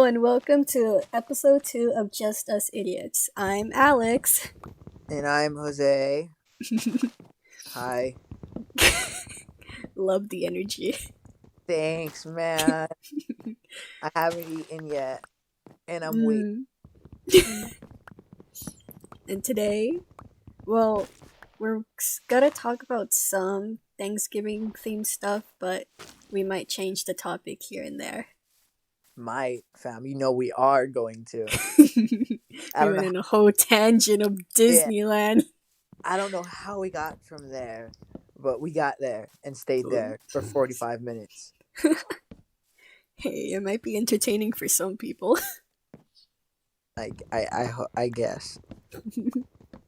and welcome to episode 2 of Just Us Idiots. I'm Alex. And I'm Jose. Hi. Love the energy. Thanks, man. I haven't eaten yet, and I'm waiting. And today, well, we're gonna talk about some Thanksgiving themed stuff, but we might change the topic here and there. My fam, we are going to. We I don't went know. in a whole tangent of Disneyland. I don't know how we got from there, but we got there and stayed there for 45 minutes. Hey, it might be entertaining for some people. I guess.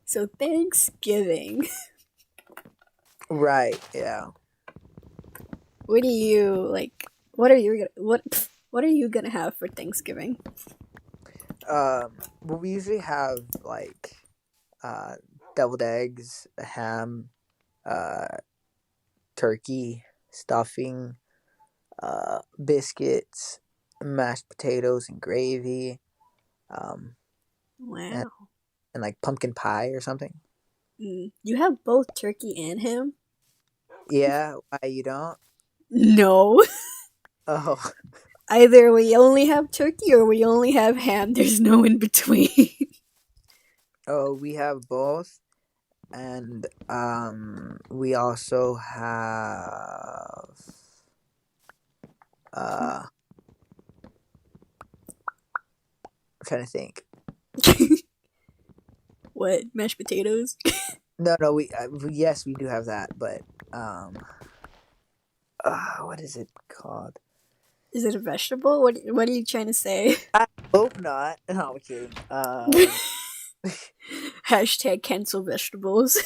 So Thanksgiving. Right. Yeah. What do you like? What are you gonna have for Thanksgiving? Well, we usually have like deviled eggs, a ham, turkey, stuffing, biscuits, mashed potatoes and gravy, Wow. and like pumpkin pie or something. You have both turkey and ham? Yeah, why you don't? No. Oh, Either we only have turkey or we only have ham. There's no in between. oh, we have both, and we also have I'm trying to think. What? Mashed potatoes? No, yes, we do have that, but what is it called? Is it a vegetable? What are you trying to say? I hope not. No, I'm kidding. Hashtag cancel vegetables.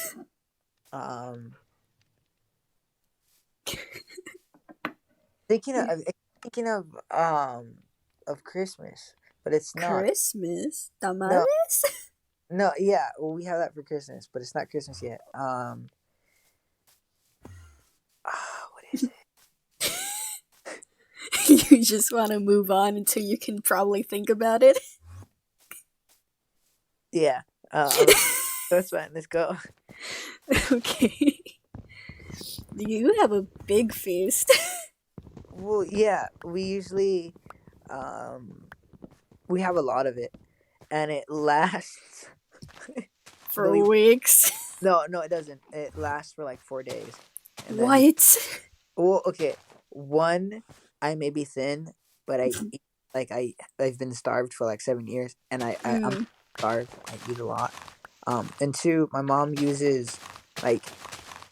Um, thinking of Christmas, but it's not. Christmas? No, Tamales? no, yeah, well, we have that for Christmas, but it's not Christmas yet. What is it? You just want to move on until you can probably think about it? Yeah. That's fine. Let's go. Okay. You have a big feast. Well, yeah, we usually, we have a lot of it, and it lasts. For weeks. No, it doesn't. It lasts for like 4 days. And then, What? well, okay. One, I may be thin, but I eat, I've been starved for like 7 years, and I'm starved. I eat a lot. And two, my mom uses like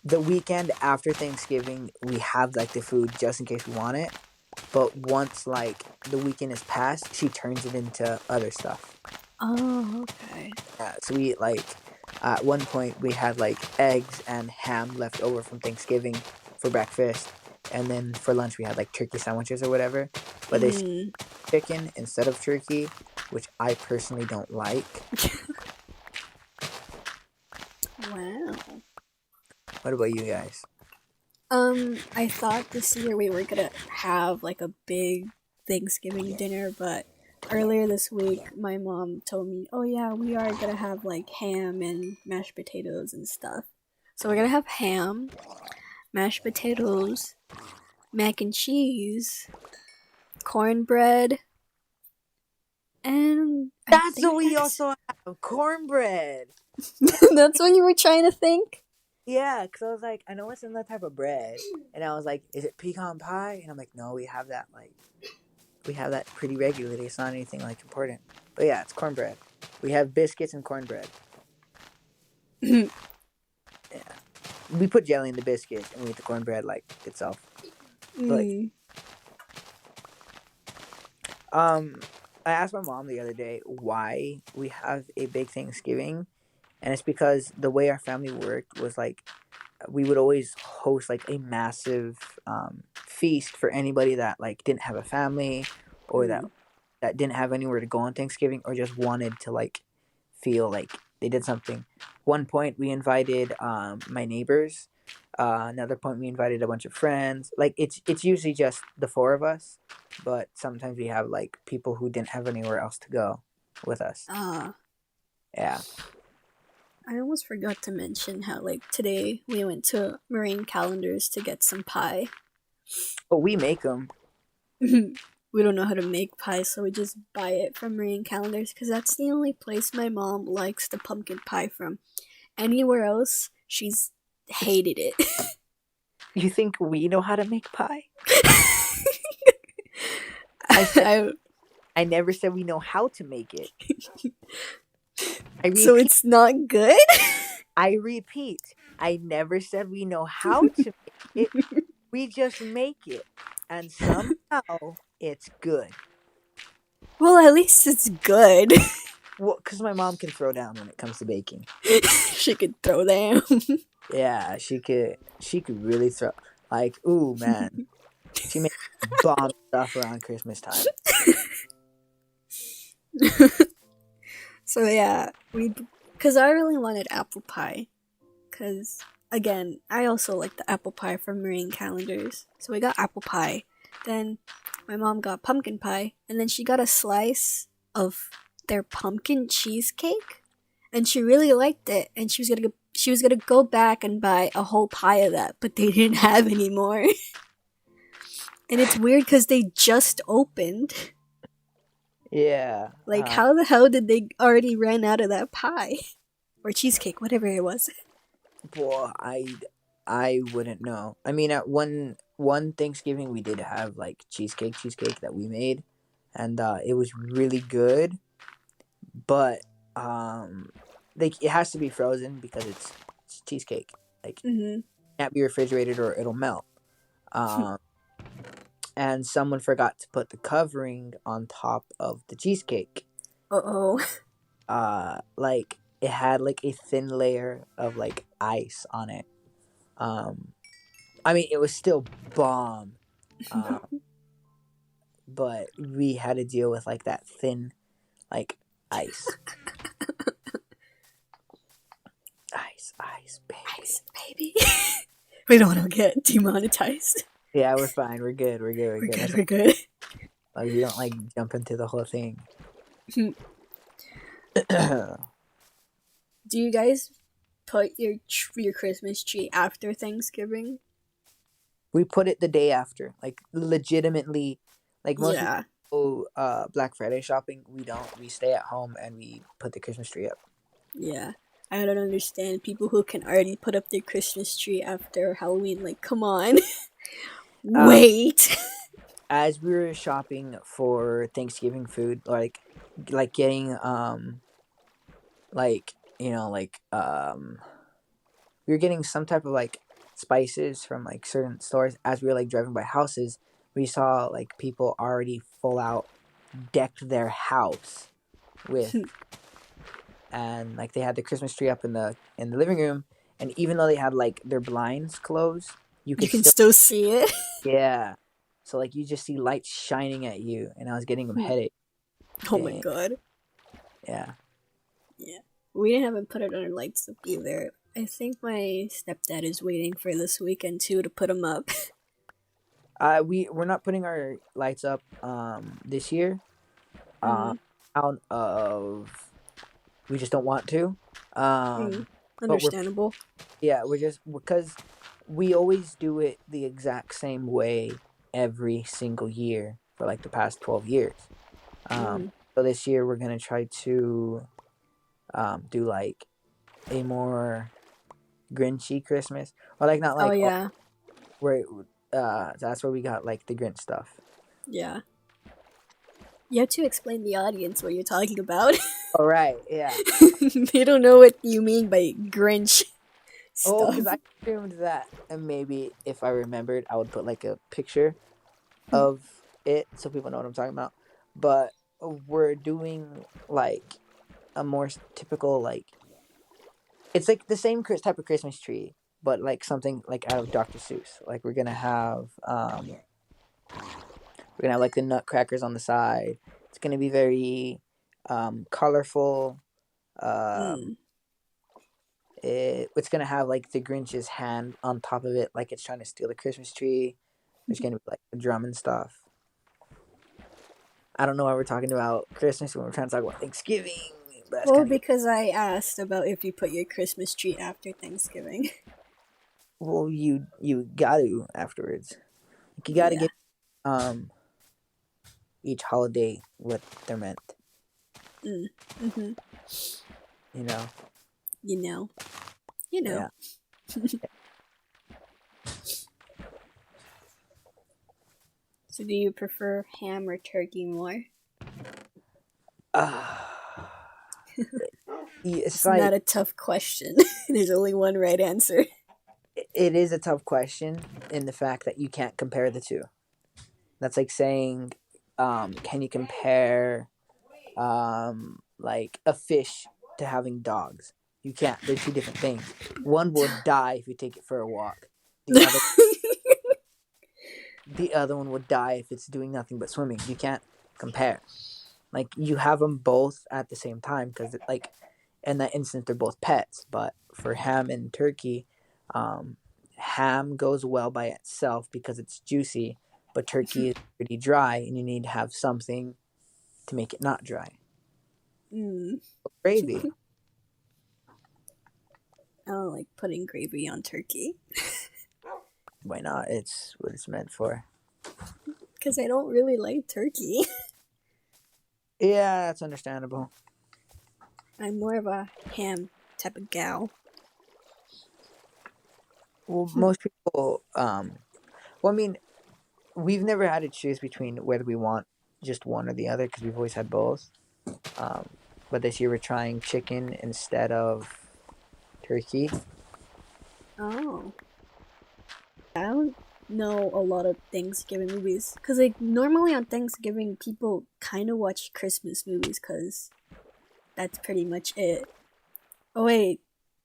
the weekend after Thanksgiving. We have like the food just in case we want it. But once like the weekend is past, she turns it into other stuff. Oh, okay. So we eat like at one point we had like eggs and ham left over from Thanksgiving for breakfast, and then for lunch we had like turkey sandwiches or whatever. But they chicken instead of turkey, which I personally don't like. Wow. What about you guys? I thought this year we were gonna have like a big Thanksgiving dinner, but earlier this week my mom told me, oh yeah, we are gonna have like ham and mashed potatoes and stuff. So we're gonna have ham, mashed potatoes, mac and cheese, cornbread, and That's what we also have, cornbread. That's what you were trying to think? Yeah, because I was like, I know it's in that type of bread. And I was like, is it pecan pie? And I'm like, no, we have that pretty regularly. It's not anything like important. But yeah, it's cornbread. We have biscuits and cornbread. Yeah. We put jelly in the biscuits and we eat the cornbread like itself. But, I asked my mom the other day why we have a big Thanksgiving, and it's because the way our family worked was like we would always host like a massive feast for anybody that like didn't have a family, or that didn't have anywhere to go on Thanksgiving, or just wanted to like feel like they did something. One point we invited my neighbors, Another point, we invited a bunch of friends. Like it's usually just the four of us, but sometimes we have like people who didn't have anywhere else to go with us. Ah, Yeah. I almost forgot to mention how like today we went to Marine Calendars to get some pie. But we make them. We don't know how to make pie, so we just buy it from Marine Calendars because that's the only place my mom likes the pumpkin pie from. Anywhere else, she's hated it. You think we know how to make pie? I said I never said we know how to make it. I So repeat. it's not good? I repeat. I never said we know how to make it. We just make it, and somehow it's good. Well, at least it's good. Well, because my mom can throw down when it comes to baking. She could throw down. Yeah, she could. She could really throw. Like, ooh, man, she makes bomb stuff around Christmas time. So yeah, because I really wanted apple pie. Because again, I also like the apple pie from Marine Calendars. So we got apple pie. Then my mom got pumpkin pie, and then she got a slice of their pumpkin cheesecake, and she really liked it. And she was gonna go back and buy a whole pie of that, but they didn't have any more. And it's weird because they just opened. Yeah. Like, how the hell did they already run out of that pie or cheesecake, whatever it was? Boy, I wouldn't know. I mean, at one Thanksgiving we did have like cheesecake that we made, and it was really good. But like it has to be frozen because it's cheesecake. Like Mm-hmm. can't be refrigerated or it'll melt. Um, and someone forgot to put the covering on top of the cheesecake. Uh-oh. Like it had like a thin layer of like ice on it. Um, I mean, it was still bomb. But we had to deal with like that thin, like ice, ice, baby. Ice, baby. We don't want to get demonetized. Yeah, we're fine. We're good. We're good. We're good. That's We're good. like we don't like jump into the whole thing. Do you guys put your Christmas tree after Thanksgiving? We put it the day after, like legitimately, like most Yeah. people Black Friday shopping. We don't. We stay at home and we put the Christmas tree up. Yeah. I don't understand people who can already put up their Christmas tree after Halloween. Like, come on. Wait. As we were shopping for Thanksgiving food, like getting like we were getting some type of like spices from like certain stores. As we were like driving by houses, we saw like people already full out decked their house with and like they had the Christmas tree up in the living room, and even though they had like their blinds closed, you You could can still still see it. yeah. So like you just see lights shining at you, and I was getting them headache. Oh my Dang. god. Yeah. Yeah. We haven't put it on our lights up either. I think my stepdad is waiting for this weekend too to put them up. We're not putting our lights up this year. Out of we just don't want to. But Understandable. we're just because we always do it the exact same way every single year for like the past 12 years. So this year we're gonna try to do like a more Grinchy Christmas, or like not Oh like yeah. where that's where we got like the Grinch stuff. Yeah. You have to explain the audience what you're talking about. All right, yeah. They don't know what you mean by Grinch stuff. Oh, because I assumed that, and maybe if I remembered, I would put like a picture of it so people know what I'm talking about. But we're doing like a more typical like it's like the same type of Christmas tree, but like something like out of Dr. Seuss. Like we're gonna have like the nutcrackers on the side. It's gonna be very colorful. it's gonna have like the Grinch's hand on top of it, like it's trying to steal the Christmas tree. There's gonna be like a drum and stuff. I don't know why we're talking about Christmas when we're trying to talk about Thanksgiving, but that's Well, kind of because I asked about if you put your Christmas tree after Thanksgiving. well, you got to afterwards. Like, you got to Yeah. give each holiday what they're meant. Mm-hmm. You know. You know. You know. Yeah. So do you prefer ham or turkey more? It's Not like a tough question. There's only one right answer. it is a tough question in the fact that you can't compare the two. That's like saying, can you compare like a fish to having dogs? You can't. They're two different things. One will die if you take it for a walk. The other one would die if it's doing nothing but swimming. You can't compare. Like, you have them both at the same time because, like, in that instance, they're both pets. But for ham and turkey, ham goes well by itself because it's juicy, but turkey is pretty dry, and you need to have something to make it not dry. Gravy. I don't like putting gravy on turkey. Why not? It's what it's meant for. Because I don't really like turkey. Yeah, that's understandable. I'm more of a ham type of gal. Well, most people, well, I mean, we've never had to choose between whether we want just one or the other because we've always had both. But this year we're trying chicken instead of turkey. Oh. I don't know a lot of Thanksgiving movies. Because, like, normally on Thanksgiving, people kind of watch Christmas movies because that's pretty much it. Oh, wait.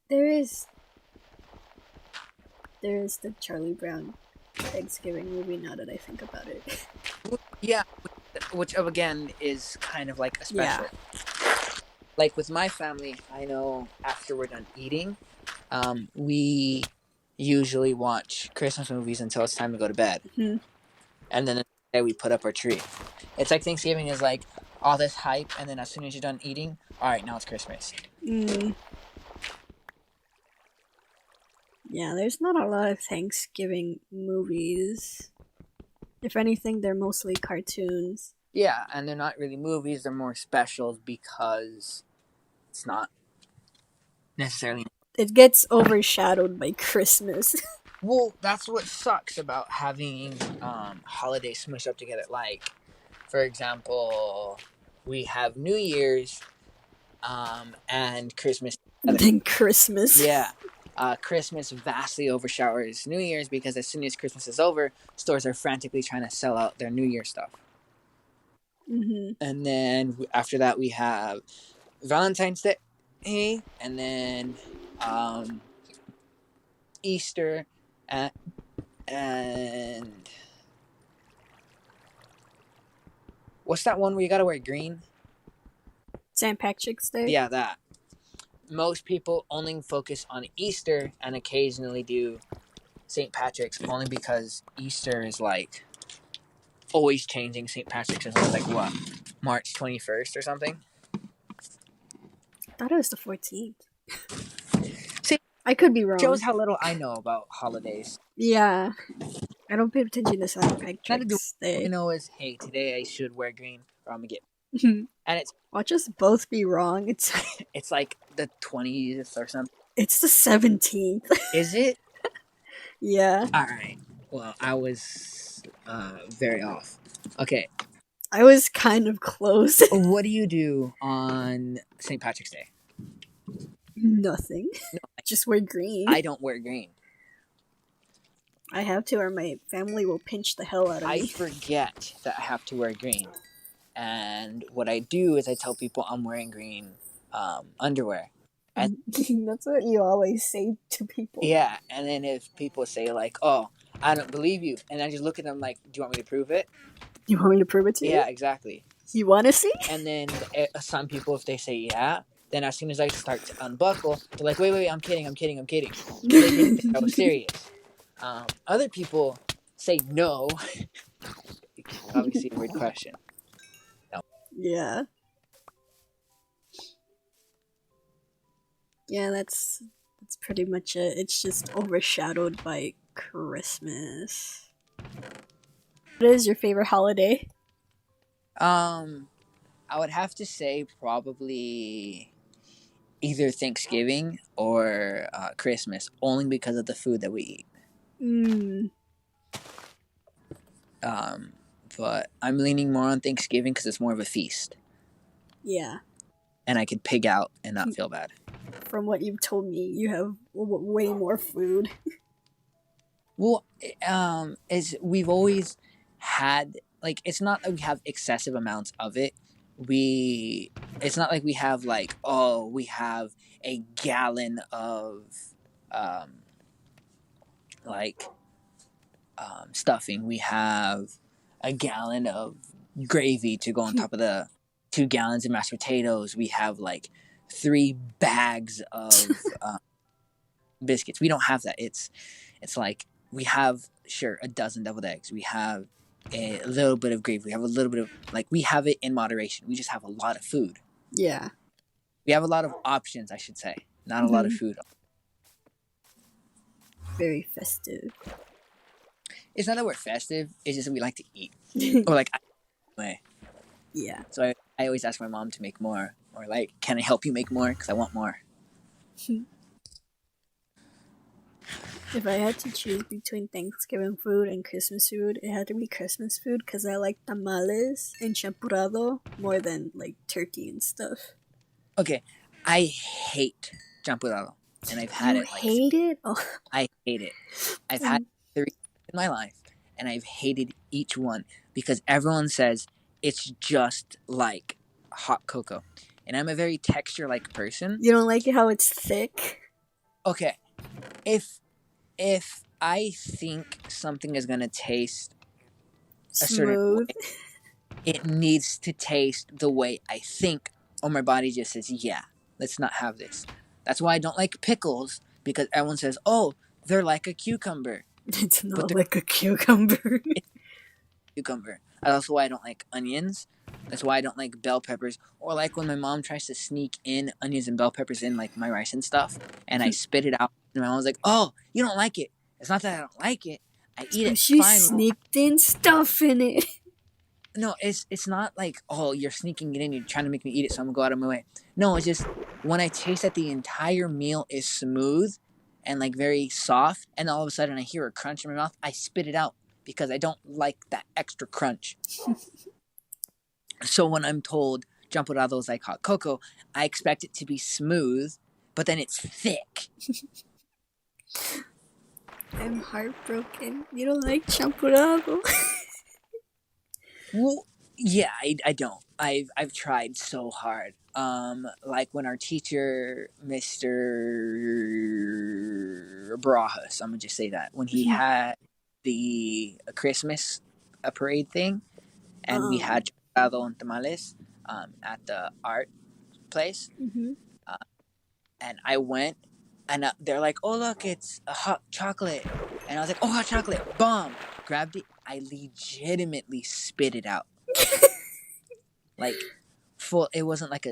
There's the Charlie Brown Thanksgiving movie now that I think about it. Yeah, which again is kind of like a special. Yeah. Like with my family, I know after we're done eating, we usually watch Christmas movies until it's time to go to bed. Mm-hmm. And then the next day we put up our tree. It's like Thanksgiving is like all this hype, and then as soon as you're done eating, all right, now it's Christmas. Yeah, there's not a lot of Thanksgiving movies. If anything, they're mostly cartoons. Yeah, and they're not really movies, they're more specials because it's not necessarily... It gets overshadowed by Christmas. Well, that's what sucks about having holidays smushed up together. Like, for example, we have New Year's and Christmas. And then Christmas. Yeah. Christmas vastly overshowers New Year's because as soon as Christmas is over, stores are frantically trying to sell out their New Year stuff. Mm-hmm. And then after that, we have Valentine's Day, and then Easter, and what's that one where you gotta wear green? St. Patrick's Day? Yeah, that. Most people only focus on Easter and occasionally do St. Patrick's only because Easter is like always changing. St. Patrick's is like what, March 21st or something? I thought it was the 14th. See, I could be wrong. Shows how little I know about holidays. Yeah. I don't pay attention to St. Patrick's All Day. I know is, hey, today I should wear green or I'm gonna get... And it's... Watch us both be wrong. It's like the 20th or something. It's the 17th. Is it? Yeah. Alright. Well, I was very off. Okay. I was kind of close. What do you do on St. Patrick's Day? Nothing. No, just wear green. I don't wear green. I have to, or my family will pinch the hell out of me. I forget that I have to wear green. And what I do is I tell people I'm wearing green underwear. And that's what you always say to people. Yeah, and then if people say like, oh, I don't believe you, and I just look at them like, do you want me to prove it? You want me to prove it to you? Yeah, exactly. You want to see? And then some people, if they say yeah, Then as soon as I start to unbuckle, they're like, wait, I'm kidding. They didn't think I was serious. Other people say no. Obviously, a weird question. No. Yeah. Yeah, that's pretty much it. It's just overshadowed by Christmas. What is your favorite holiday? I would have to say probably either Thanksgiving or Christmas, only because of the food that we eat. Mm, Um, but I'm leaning more on Thanksgiving because it's more of a feast, yeah. and I could pig out and not feel bad. From what you've told me, you have way more food. Well, is we've always had like it's not that we have excessive amounts of it. It's not like we have like we have a gallon of um like stuffing. We have a gallon of gravy to go on top of the 2 gallons of mashed potatoes. We have like 3 bags of biscuits. We don't have that. It's like we have sure a dozen deviled eggs. We have a little bit of gravy. We have a little bit of like we have it in moderation. We just have a lot of food. Yeah. We have a lot of options, I should say. Not a lot of food. Very festive. It's not that we're festive. It's just that we like to eat. Or like anyway. Yeah. So I always ask my mom to make more, or like, can I help you make more? Because I want more. If I had to choose between Thanksgiving food and Christmas food, it had to be Christmas food because I like tamales and champurrado more than like turkey and stuff. Okay, I hate champurrado, and I've had You it. Like, hate it? Oh. I hate it. I've had 3 in my life, and I've hated each one because everyone says it's just like hot cocoa, and I'm a very texture-like person. You don't like it how it's thick? Okay, if I think something is gonna taste a certain way, it needs to taste the way I think, or my body just says, yeah, let's not have this. That's why I don't like pickles, because everyone says, oh, they're like a cucumber. It's not like a cucumber. Cucumber. That's also why I don't like onions. That's why I don't like bell peppers. Or like when my mom tries to sneak in onions and bell peppers in like my rice and stuff, and I spit it out, and my mom's like, oh, you don't like it. It's not that I don't like it. I eat it. She fine. sneaked in stuff in it. No, it's not like, oh, you're sneaking it in, you're trying to make me eat it, so I'm gonna go out of my way. No, it's just when I taste that the entire meal is smooth and like very soft, and all of a sudden I hear a crunch in my mouth, I spit it out because I don't like that extra crunch. So when I'm told champurrado is like hot cocoa, I expect it to be smooth, but then it's thick. I'm heartbroken. You don't like champurrado? Well, yeah, I don't. I've tried so hard. Like when our teacher, Mr. Barajas, I'm gonna just say that, when he had the Christmas parade thing, and we had chocolate and tamales at the art place, and I went, and they're like, "Oh look, it's a hot chocolate," and I was like, "Oh, hot chocolate!" Bomb! Grabbed it. I legitimately spit it out. Like full. It wasn't like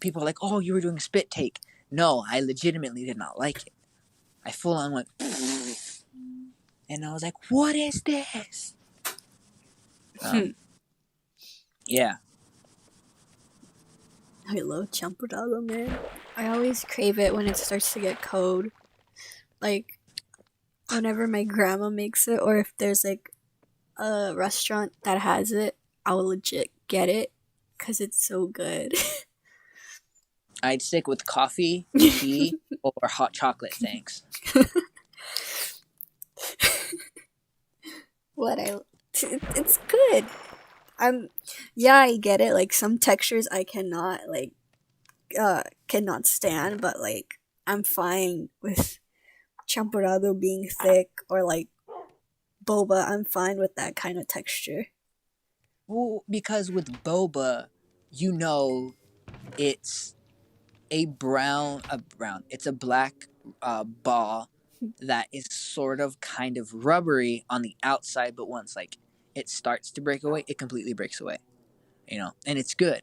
people are like, "Oh, you were doing a spit take." No, I legitimately did not like it. I full on went, and I was like, "What is this?" Yeah. I love champurrado, man. I always crave it when it starts to get cold. Like, whenever my grandma makes it, or if there's like a restaurant that has it, I'll legit get it because it's so good. I'd stick with coffee, tea, or hot chocolate, thanks. It's good. Yeah, I get it. Like some textures I cannot stand, but like I'm fine with champurrado being thick or like boba. I'm fine with that kind of texture. Well, because with boba, you know it's It's a black ball that is sort of kind of rubbery on the outside, but once like it starts to break away, it completely breaks away. And it's good.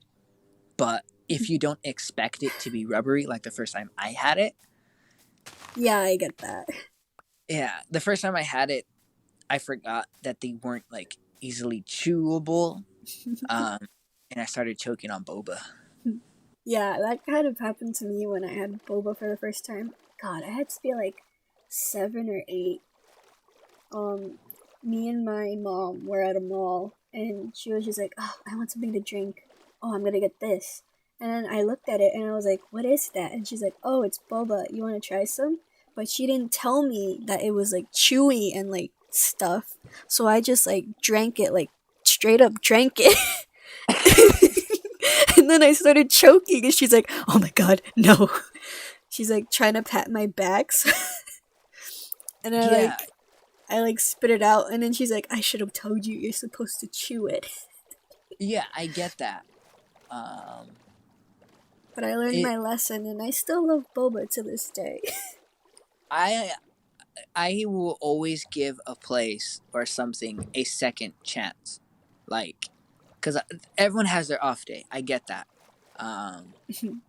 But if you don't expect it to be rubbery, like the first time I had it, Yeah, I get that. yeah, the first time I had it, I forgot that they weren't like easily chewable, um, and I started choking on boba. Yeah, that kind of happened to me when I had boba for the first time. God, I had to be like 7 or 8. Um, Me and my mom were at a mall, and she was just like, "Oh, I want something to drink. Oh, I'm gonna get this." And then I looked at it, and I was like, "What is that?" And she's like, "Oh, it's boba. You want to try some?" But she didn't tell me that it was like chewy and like stuff. So I just like drank it, like straight up drank it. And then I started choking, and she's like, "Oh my god, no!" She's like trying to pat my back, and Yeah, I like spit it out, and then she's like, "I should have told you. You're supposed to chew it." yeah, I get that. Um, But I learned it my lesson, and I still love boba to this day. I I will always give a place or something a second chance, like, because everyone has their off day. I get that. Um,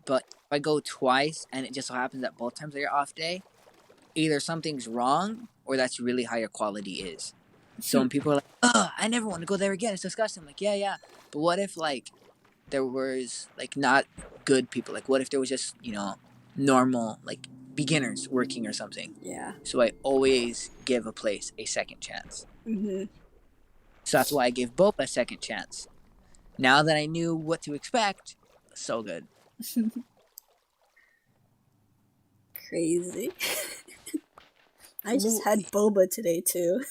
but if I go twice and it just so happens that both times are your off day, either something's wrong or that's really how your quality is. So when people are like, "Oh, I never want to go there again. It's disgusting." I'm like, yeah, yeah. But what if like there was like not good people? Like what if there was just normal like beginners working or something? Yeah. So I always give a place a second chance. Hmm. So that's why I gave Boba a second chance. Now that I knew what to expect, so good. Crazy. I just Ooh, had boba today too.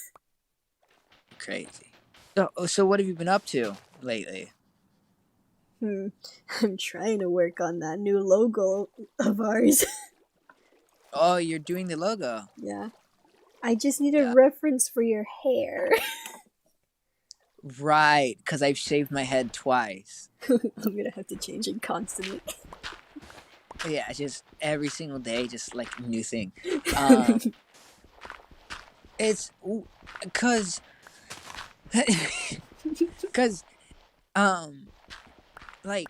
crazy. So what have you been up to lately? Hmm. I'm trying to work on that new logo of ours. Oh, you're doing the logo. Yeah. I just need a Yeah. reference for your hair. Right, because I've shaved my head twice. I'm gonna have to change it constantly. Yeah, just every single day, just like new thing. Um, it's because, because, um, like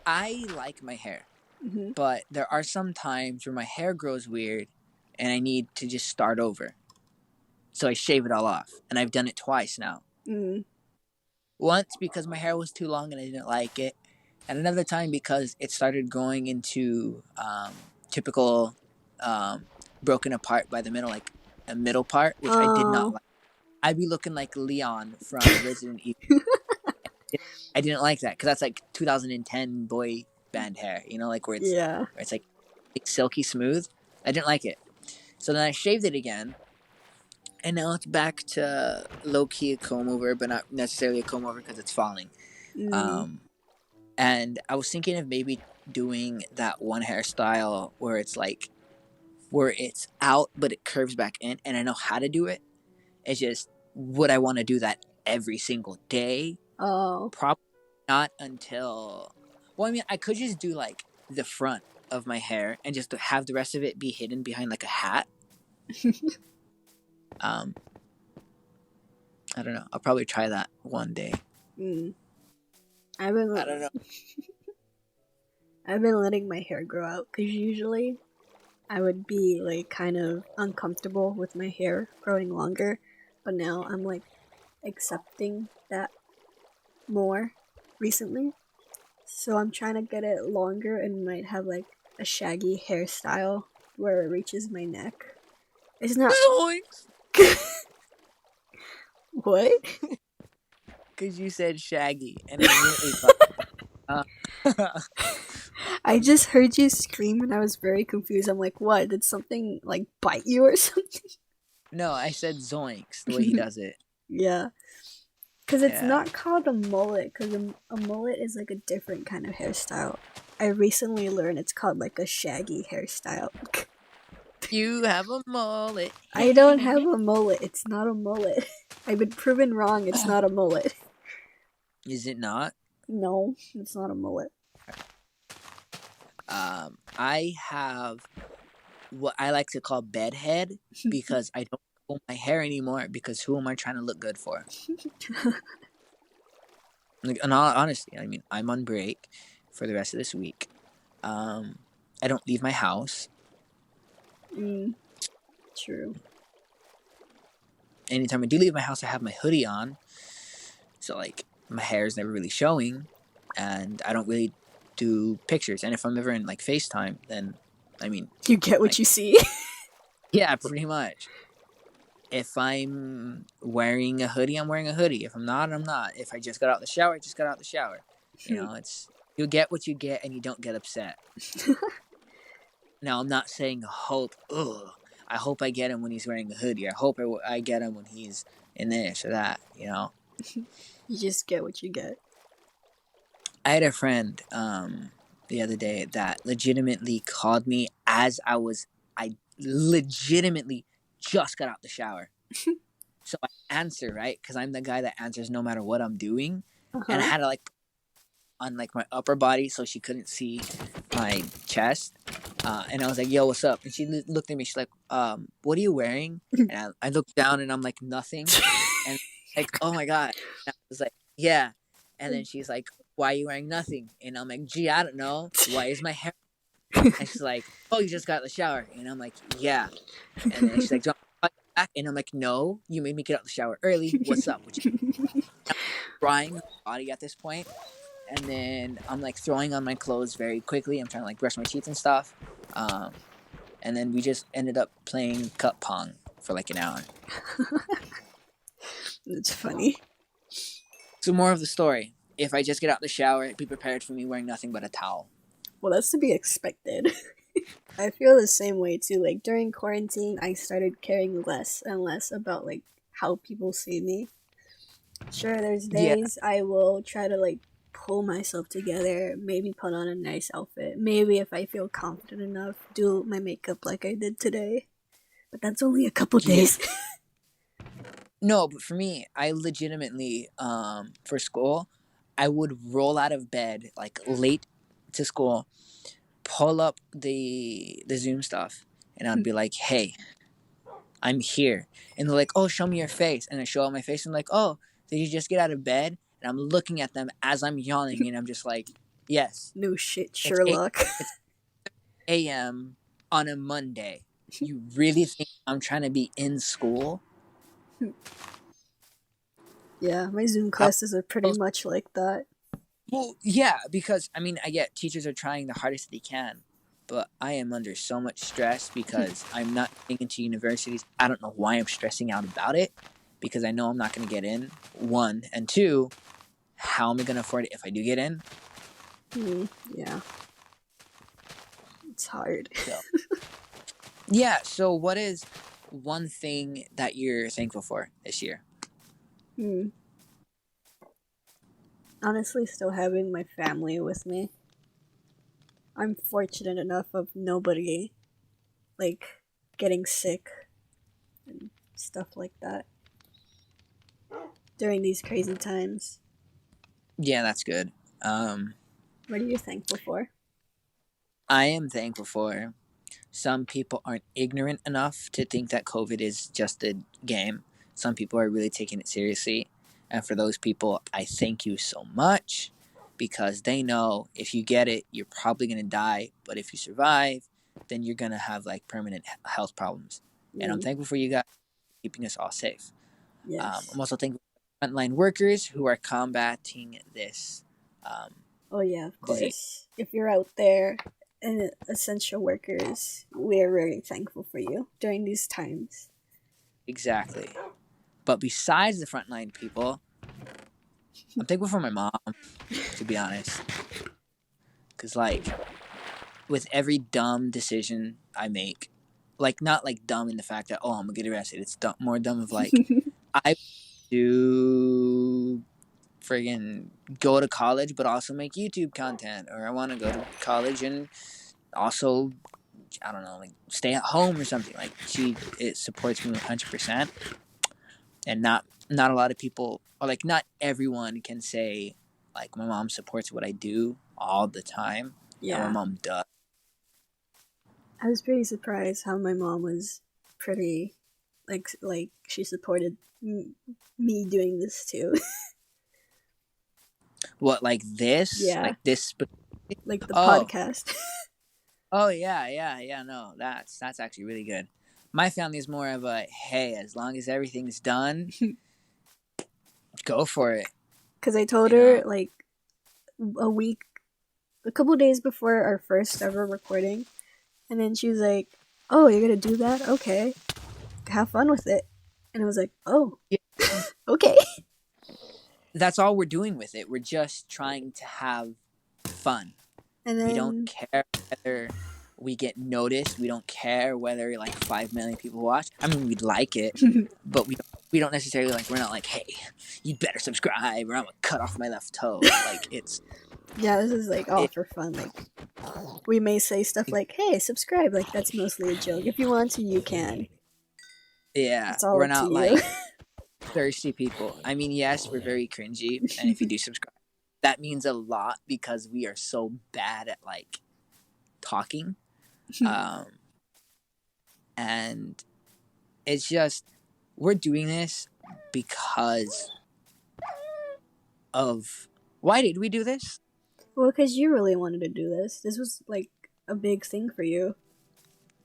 I like my hair, Hmm. but there are some times where my hair grows weird, and I need to just start over. So I shave it all off, and I've done it twice now. Mm. Once because my hair was too long and I didn't like it, and another time because it started going into typical um, broken apart by the middle, like a middle part, which I did not Oh. like. I'd be looking like Leon from Resident Evil. I didn't like that because that's like 2010 boy band hair, like Yeah. where it's like silky smooth. I didn't like it, so then I shaved it again, and now it's back to low key a comb over, but not necessarily a comb over because it's falling. Mm. Um, And I was thinking of maybe doing that one hairstyle where it's out but it curves back in, and I know how to do it. It's just, would I want to do that every single day? Oh. Probably not until. Well, I mean, I could just do like the front of my hair and just have the rest of it be hidden behind like a hat. Um, I don't know. I'll probably try that one day. Mm. I don't know. I've been letting my hair grow out because usually I would be like kind of uncomfortable with my hair growing longer, but now I'm like accepting that more recently. So I'm trying to get it longer and might have like a shaggy hairstyle where it reaches my neck. It's not. Zoinks! What? Because you said shaggy, and I immediately thought. I just heard you scream and I was very confused. I'm like, what? Did something like bite you or something? No, I said zoinks the way he does it. Yeah. Because it's Yeah. not called a mullet, because a mullet is like a different kind of hairstyle. I recently learned it's called like a shaggy hairstyle. You have a mullet. I don't have a mullet. It's not a mullet. I've been proven wrong. It's not a mullet. Is it not? No, it's not a mullet. I have what I like to call bedhead because I don't comb my hair anymore because who am I trying to look good for? Like, in all honesty, I mean, I'm on break for the rest of this week. I don't leave my house. True. Anytime I do leave my house, I have my hoodie on. So, like, my hair is never really showing. And I don't really do pictures. And if I'm ever in, like, FaceTime, then, I mean, You get what like, you see. yeah, pretty much. If I'm wearing a hoodie, I'm wearing a hoodie. If I'm not, I'm not. If I just got out the shower, I just got out the shower. You know, you get what you get and you don't get upset. Now, I'm not saying hope, I hope I get him when he's wearing a hoodie. I hope I get him when he's in this or that, you know? You just get what you get. I had a friend the other day that legitimately called me as I legitimately just got out the shower. So I answer, right? Because I'm the guy that answers no matter what I'm doing. And I had to, like, on, like, my upper body so she couldn't see my chest. And I was like, yo, what's up? And she looked at me. She's like, what are you wearing? And I looked down and I'm like, nothing. And like, oh my God. And I was like, yeah. And then she's like, why are you wearing nothing? And I'm like, gee, I don't know. Why is my hair? And she's like, oh, you just got out of the shower. And I'm like, yeah. And then she's like, do you want me to back? And I'm like, no, you made me get out of the shower early. What's up? I'm drying my body at this point. And then I'm like throwing on my clothes very quickly. I'm trying to like brush my teeth and stuff. And then we just ended up playing cup pong for like an hour. That's funny. So more of the story. If I just get out the shower, be prepared for me wearing nothing but a towel. Well, that's to be expected. I feel the same way too. Like during quarantine, I started caring less and less about like how people see me. Sure, there's Yeah. days I will try to like pull myself together, maybe put on a nice outfit, maybe if I feel confident enough, do my makeup like I did today. But that's only a couple days. No, but for me, I legitimately, for school, I would roll out of bed like late to school, pull up the Zoom stuff, and I'd be like, "Hey, I'm here," and they're like, "Oh, show me your face," and I show out my face, and like, "Oh, did you just get out of bed?" And I'm looking at them as I'm yawning, and I'm just like, "Yes, No shit, it's Sherlock. it's 8 a.m. on a Monday. You really think I'm trying to be in school?" Yeah, my Zoom classes are pretty much like that. Well, yeah, because I mean, I get teachers are trying the hardest they can, but I am under so much stress because I'm not getting into universities. I don't know why I'm stressing out about it because I know I'm not going to get in. One and two, how am I going to afford it if I do get in? Yeah. It's hard. So, yeah. So, what is one thing that you're thankful for this year? Honestly, still having my family with me. I'm fortunate enough of nobody, like, getting sick and stuff like that during these crazy times. Yeah, that's good. What are you thankful for? I am thankful for some people aren't ignorant enough to think that COVID is just a game. Some people are really taking it seriously. And for those people, I thank you so much because they know if you get it, you're probably going to die. But if you survive, then you're going to have like permanent health problems. And I'm thankful for you guys keeping us all safe. Yes. I'm also thankful for frontline workers who are combating this. Oh yeah, of course. Disease. If you're out there and essential workers, we are very thankful for you during these times. Exactly. But besides the frontline people, I'm thankful for my mom, to be honest. Because, like, with every dumb decision I make, like, not like dumb in the fact that, oh, I'm going to get arrested. It's more dumb of, like, I do friggin' go to college, but also make YouTube content. Or I want to go to college and also, I don't know, like, stay at home or something. Like, it supports me 100%. And not a lot of people, or like not everyone can say like my mom supports what I do all the time. Yeah. And my mom does. I was pretty surprised how my mom was pretty, like she supported me doing this too. What, like this? Yeah, Like this? like the Oh, podcast. oh yeah, yeah, yeah. No, that's actually really good. My family's more of a hey, as long as everything's done, go for it. Because I told You know? her like a couple days before our first ever recording, and then she was like, "Oh, you're gonna do that? Okay, have fun with it." And I was like, "Oh, Yeah. okay." That's all we're doing with it. We're just trying to have fun. And We don't then care whether we get noticed. We don't care whether like 5 million people watch. I mean, we'd like it, but we don't necessarily like. We're not like, hey, you better subscribe, or I'm gonna cut off my left toe. Like it's yeah, this is like all it. for fun. Like we may say stuff like, "Hey, subscribe." Like that's mostly a joke. If you want to, you can. Yeah, It's all we're up to not you. like thirsty people. I mean, yes, we're very cringy, and if you do subscribe, that means a lot because we are so bad at like talking. And it's just we're doing this because of why did we do this? Well, because you really wanted to do this. This was like a big thing for you.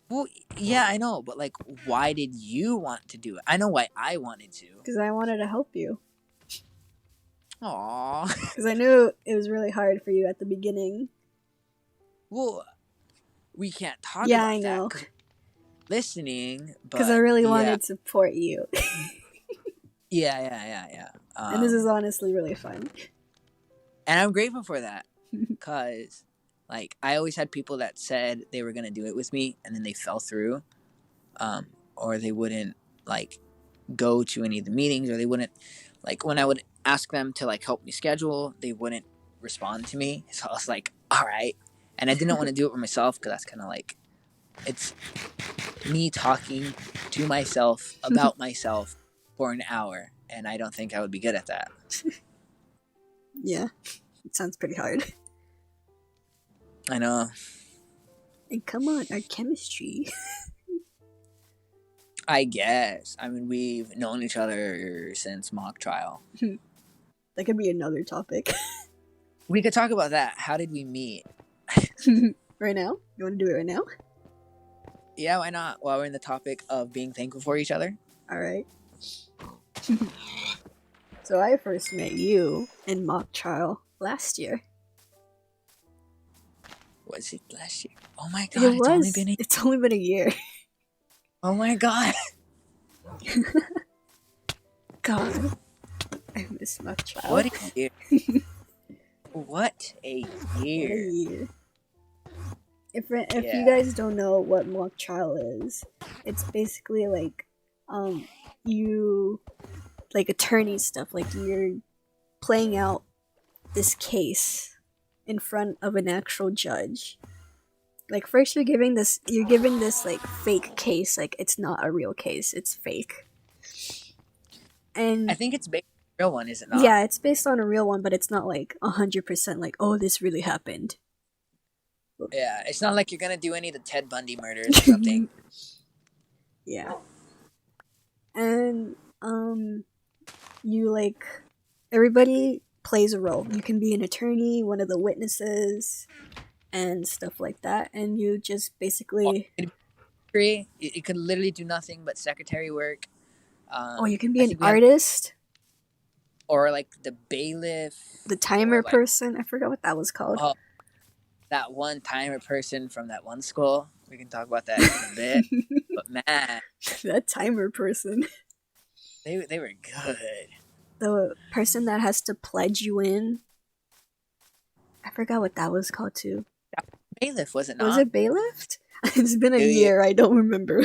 Well, yeah, I know, but like, why did you want to do it? I know why I wanted to. Because I wanted to help you. Aww. Because I knew it was really hard for you at the beginning. Well, we can't talk Yeah, about I know. that. Listening, Because but I really yeah. wanted to support you. Yeah. And this is honestly really fun. And I'm grateful for that. Because, like, I always had people that said they were going to do it with me, and then they fell through. Or they wouldn't, like, go to any of the meetings, or they wouldn't, like, when I would ask them to, like, help me schedule, they wouldn't respond to me. So I was like, all right. And I didn't want to do it for myself, because that's kind of like, it's me talking to myself about myself for an hour, and I don't think I would be good at that. Yeah, it sounds pretty hard. I know. And come on, our chemistry. I guess. I mean, we've known each other since mock trial. That could be another topic. We could talk about that. How did we meet? Right now? You want to do it right now? Yeah, why not? While we're in the topic of being thankful for each other. Alright. So I first met you in mock trial last year. Was it last year? Oh my god, It's only been a year. Oh my god. God. I miss mock trial. What a year. What a year. What a year. If you guys don't know what mock trial is, it's basically like you like attorney stuff, like you're playing out this case in front of an actual judge. Like first you're given this like fake case, like it's not a real case, it's fake. And I think it's based on a real one, is it not? Yeah, it's based on a real one, but it's not like 100% like, oh, this really happened. Yeah, it's not like you're gonna do any of the Ted Bundy murders or something. Yeah. And you like everybody plays a role. You can be an attorney, one of the witnesses, and stuff like that. And you just basically it could literally do nothing but secretary work. you can be an artist. Or like the bailiff. The timer person. I forgot what that was called. Oh, that one timer person from that one school. We can talk about that in a bit. But man, that timer person. They were good. The person that has to pledge you in. I forgot what that was called too. Bailiff, was it not? Was it bailiff? It's been a year. I don't remember.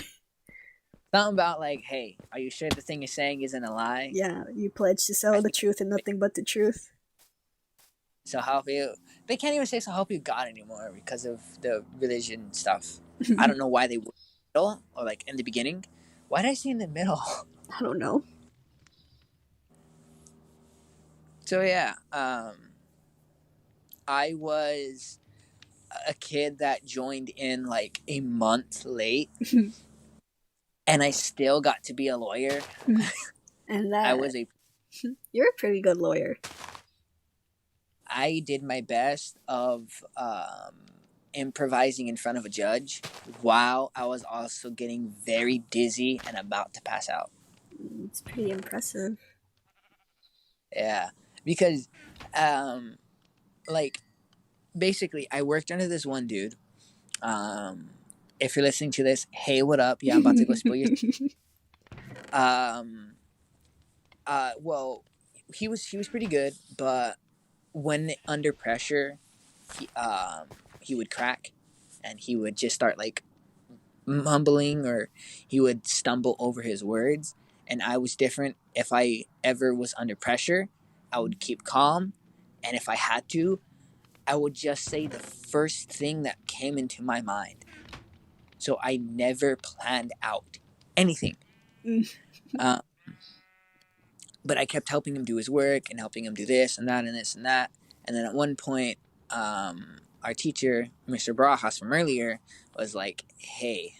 Something about like, hey, are you sure the thing you're saying isn't a lie? Yeah, you pledge to sell the truth and nothing but the truth. So help you. They can't even say so help you God anymore because of the religion stuff. I don't know why they would in the middle or like in the beginning. Why did I say in the middle? I don't know. So yeah, I was a kid that joined in like a month late, and I still got to be a lawyer. And I that was a you're a pretty good lawyer. I did my best of improvising in front of a judge while I was also getting very dizzy and about to pass out. It's pretty impressive. Yeah, because like basically I worked under this one dude. If you're listening to this, hey, what up? Yeah, I'm about to go spill your. Um, well, he was pretty good, but when under pressure, he would crack, and he would just start like mumbling, or he would stumble over his words. And I was different. If I ever was under pressure, I would keep calm, and if I had to, I would just say the first thing that came into my mind. So I never planned out anything. Uh, but I kept helping him do his work and helping him do this and that and this and that. And then at one point, our teacher, Mr. Barajas from earlier, was like, hey,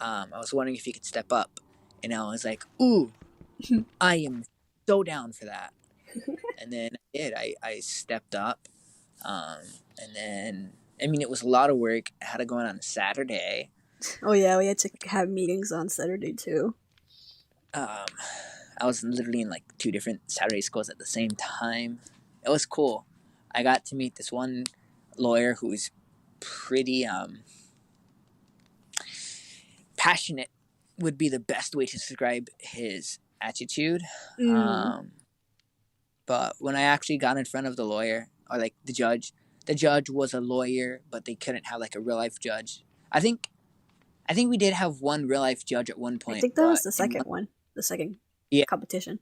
I was wondering if you could step up. And I was like, ooh, I am so down for that. And then I did. I stepped up. And then, I mean, it was a lot of work. I had to go in on a Saturday. Oh yeah, we had to have meetings on Saturday too. I was literally in like 2 different Saturday schools at the same time. It was cool. I got to meet this one lawyer who was pretty passionate, would be the best way to describe his attitude. But when I actually got in front of the lawyer, or like the judge was a lawyer, but they couldn't have like a real life judge. I think we did have one real life judge at one point. I think that was the second one. The second competition.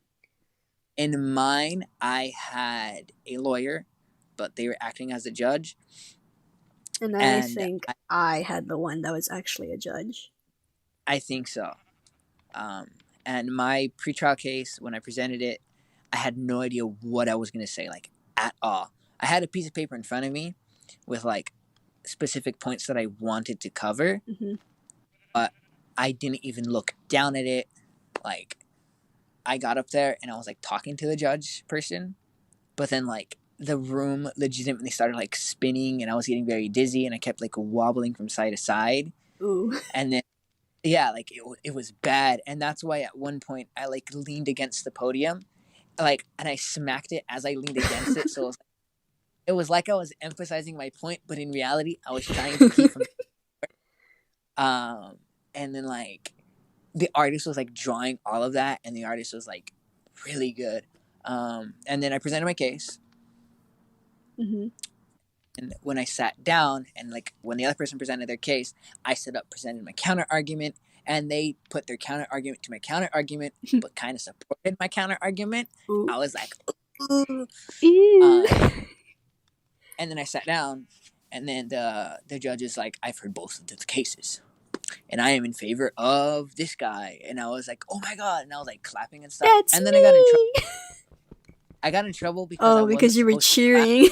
In mine, I had a lawyer, but they were acting as a judge. And I think I had the one that was actually a judge. I think so. And my pretrial case, when I presented it, I had no idea what I was going to say, like, at all. I had a piece of paper in front of me with, like, specific points that I wanted to cover, but I didn't even look down at it. Like, I got up there and I was, like, talking to the judge person, but then, like, the room legitimately started, like, spinning, and I was getting very dizzy, and I kept, like, wobbling from side to side. Ooh. And then, yeah, like, it was bad, and that's why at one point I, like, leaned against the podium, like, and I smacked it as I leaned against it, so it was like I was emphasizing my point, but in reality, I was trying to keep from. And then, like, the artist was, like, drawing all of that, and the artist was, like, really good. And then I presented my case. And when I sat down, and, like, when the other person presented their case, I stood up, presented my counter argument, and they put their counter argument to my counter argument, but kind of supported my counter argument. I was like, ooh. And then I sat down, and then the judge is like, I've heard both of the cases, and I am in favor of this guy. And I was like, oh my god, and I was like clapping and stuff. That's and then me. I got in trouble because because you were cheering.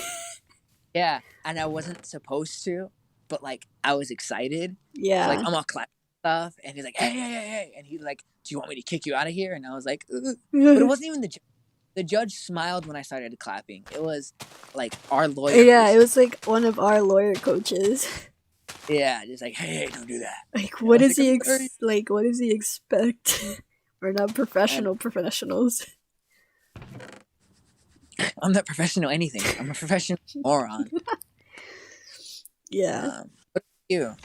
Yeah, and I wasn't supposed to, but, like, I was excited. Yeah. So, like, I'm all clapping stuff, and he's like, hey, and he's like, do you want me to kick you out of here? And I was like, ugh. But it wasn't even the judge. The judge smiled when I started clapping. It was, like, our lawyer. Yeah, it was, like, one of our lawyer coaches. Yeah, just like, hey, don't do that. Like, what does he what does he expect? We're not professionals. I'm not professional anything. I'm a professional moron. Yeah. What about you?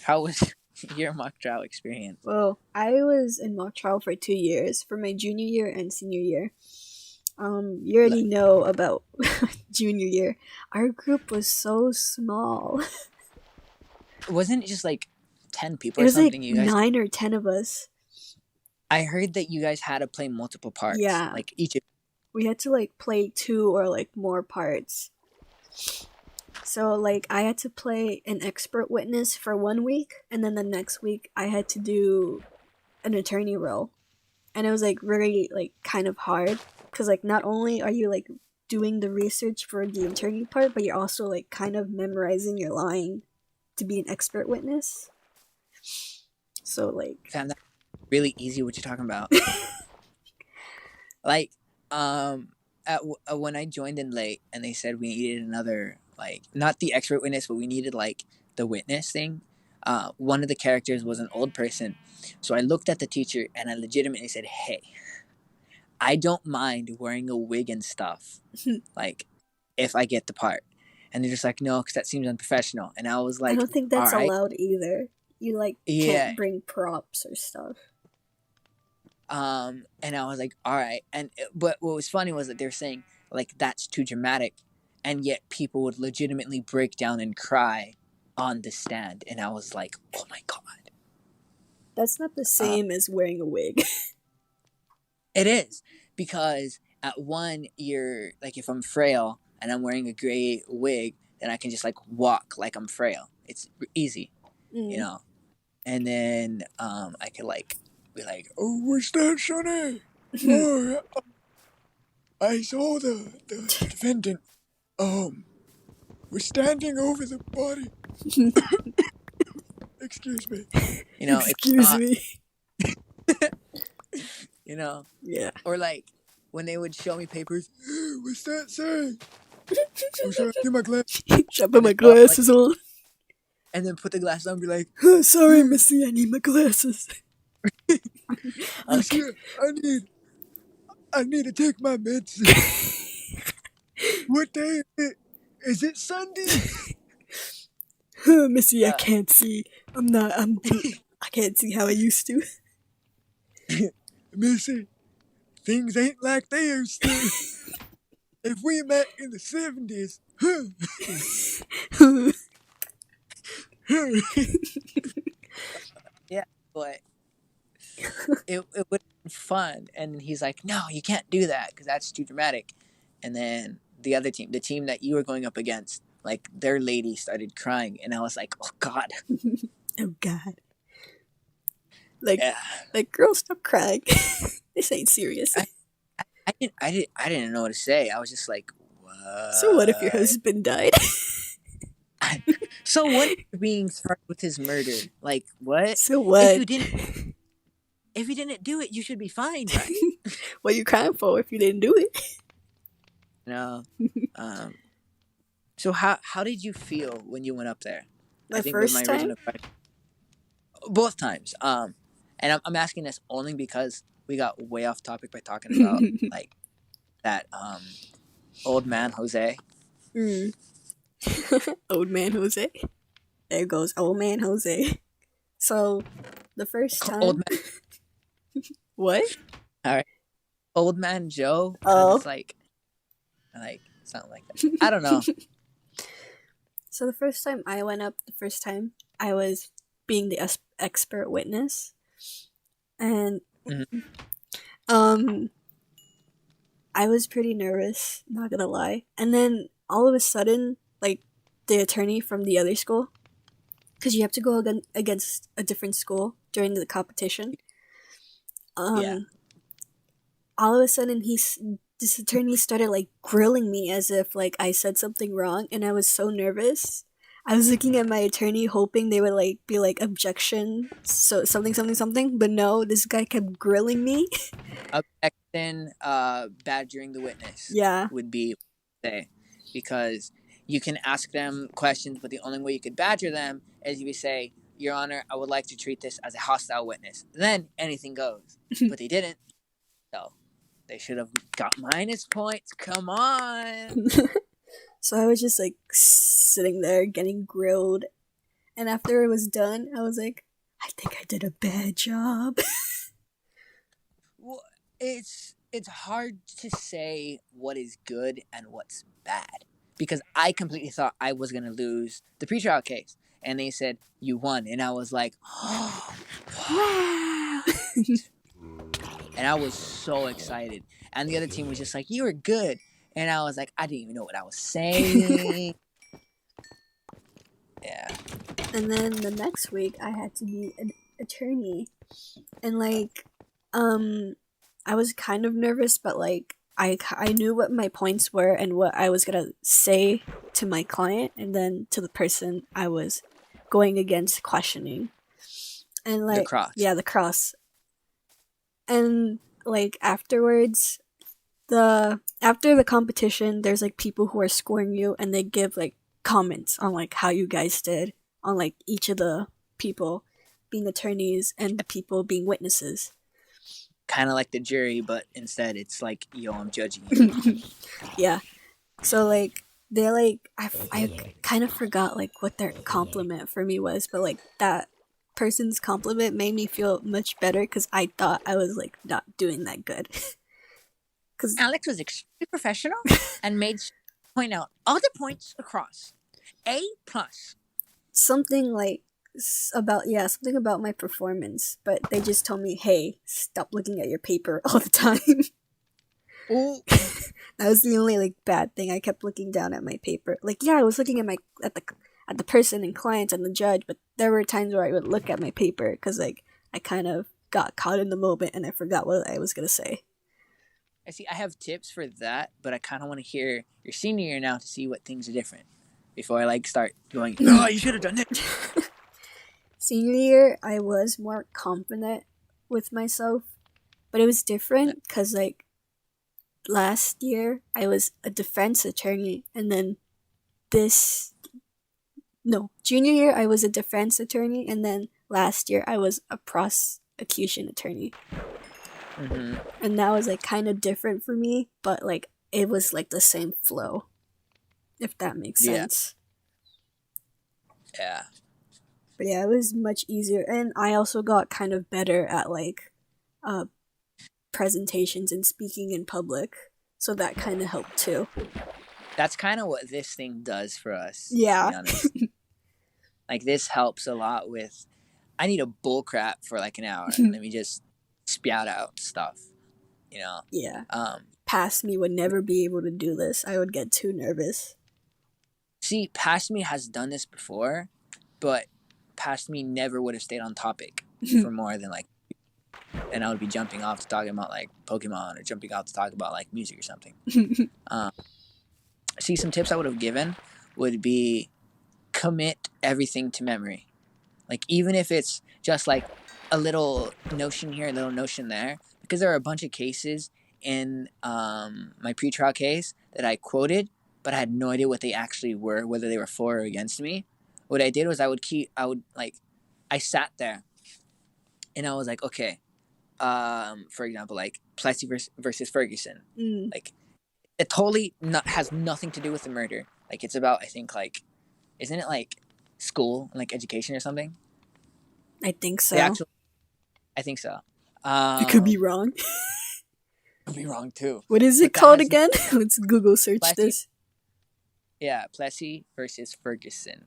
How was your mock trial experience? Well, I was in mock trial for 2 years, for my junior year and senior year. You already know about junior year. Our group was so small. Wasn't it just like 10 people or something? Like you guys 9 or 10 of us. I heard that you guys had to play multiple parts. Yeah. Like each of we had to, like, play 2 or, like, more parts. So, like, I had to play an expert witness for 1 week, and then the next week I had to do an attorney role. And it was, like, really, like, kind of hard. Because, like, not only are you, like, doing the research for the attorney part, but you're also like kind of memorizing your line to be an expert witness. So like, Fam, that's really easy. What you talking about? Like, when I joined in late, and they said we needed another, like, not the expert witness, but we needed like the witness thing. One of the characters was an old person, so I looked at the teacher and I legitimately said, "Hey, I don't mind wearing a wig and stuff, like, if I get the part." And they're just like, "No, because that seems unprofessional." And I was I like, don't think "All that's right, allowed either. You like yeah." can't bring props or stuff. And I was like, "All right." But what was funny was that they're saying like that's too dramatic, and yet people would legitimately break down and cry on the stand, and I was like, "Oh my god." That's not the Uh, same as wearing a wig. it is, because at one, you're like, if I'm frail and I'm wearing a gray wig, then I can just like walk like I'm frail. It's easy, you Mm. know. And then I could like be like, "Oh, what's that, Sonny? Oh, I saw the defendant was standing over the body." Excuse me. It's Excuse not, me. you know, Yeah. or like when they would show me papers, "Hey, what's that say?" I was trying to get my glass, Should put and my then go out, like, glasses on. and then put the glasses on and be like, Oh, sorry, Missy, I need my glasses. "Monsieur, I need to take my medicine. What day is it? Is it Sunday?" Oh, Missy, I Uh, can't see. I can't see how I used to. Missy, things ain't like they used to. If we met in the 70s, yeah, but it would have been fun. And he's like, "No, you can't do that because that's too dramatic." And then the other team, the team that you were going up against, like their lady started crying, and I was like, "Oh God." Oh, God. Like, Yeah. girl, stop crying. This ain't serious. I didn't know what to say. I was just like, So what if your "What?" husband died? So what if being charged with his murder? Like, what? So If what? you didn't if you didn't do it, you should be fine, right? What are you crying for if you didn't do it? No. Um so how did you feel when you went up there? I The think was my first time? original question. Both times. And I'm asking this only because we got way off topic by talking about like that old man Jose. Mm. Old man Jose. There goes old man Jose. So, the first Old time. man, What? all right. Old man Joe, because Oh. it's like something like that. I don't know. So, the first time I went up, I was being the expert witness. And, Mhm. um, I was pretty nervous, not gonna lie. And then all of a sudden, like the attorney from the other school, because you have to go against a different school during the competition. Yeah. All of a sudden, this attorney started like grilling me as if like I said something wrong, and I was so nervous. I was looking at my attorney, hoping they would like be like objection, so something something something. But no, this guy kept grilling me. Objection, badgering the witness Yeah. would be say, because you can ask them questions, but the only way you could badger them is if you say, "Your Honor, I would like to treat this as a hostile witness." Then anything goes. But they didn't, so they should have got minus points. Come on. So I was just like sitting there getting grilled. And after it was done, I was like, I think I did a bad job. Well, it's hard to say what is good and what's bad, because I completely thought I was gonna lose the pretrial case, and they said you won, and I was like, "Oh, Wow. and I was so excited, and the other team was just like, "You were good," and I was like, I didn't even know what I was saying. Yeah. And then the next week, I had to be an attorney. And like, I was kind of nervous, but like, I knew what my points were and what I was gonna say to my client and then to the person I was going against questioning. And The like, cross. yeah, the cross. And like afterwards, after the competition, there's like people who are scoring you and they give like comments on like how you guys did on like each of the people being attorneys and the people being witnesses. Kind of like the jury, but instead it's like, yo, I'm judging you. Yeah. So like they like I kind of forgot like what their compliment for me was, but like that person's compliment made me feel much better because I thought I was like not doing that good. Because Alex was extremely professional and made sure to point out all the points across. A plus. something like something about my performance, but they just told me, hey, stop looking at your paper all the time. Oh, That was the only like bad thing. I kept looking down at my paper. Like, yeah, I was looking at the person and clients and the judge, but there were times where I would look at my paper because like I kind of got caught in the moment and I forgot what I was gonna say. I see. I have tips for that, but I kind of want to hear your senior year now to see what things are different before I like start going. Oh, you should have done it. Senior year, I was more confident with myself, but it was different because like last year I was a defense attorney, and then junior year I was a defense attorney, and then last year I was a prosecution attorney. Mm-hmm. And that was like kind of different for me, but like it was like the same flow, if that makes sense. Yeah. But yeah, it was much easier, and I also got kind of better at like presentations and speaking in public, so that kind of helped too. That's kind of what this thing does for us. Yeah. To be honest. Like this helps a lot with. I need a bull crap for like an hour. Let me just spout out stuff. You know. Yeah. Past me would never be able to do this. I would get too nervous. See, past me has done this before, but past me never would have stayed on topic for more than like, and I would be jumping off to talking about like Pokemon or jumping off to talk about like music or something. See, some tips I would have given would be commit everything to memory. Like even if it's just like a little notion here, a little notion there, because there are a bunch of cases in my pretrial case that I quoted, but I had no idea what they actually were, whether they were for or against me. What I did was I sat there and I was like, okay, for example, like Plessy versus Ferguson. Like it totally has nothing to do with the murder. Like it's about, I think like, isn't it like school and like education or something? I think so. I think so. I could be wrong. Could be wrong too. What is it called again? Let's Google search this. Yeah, Plessy versus Ferguson.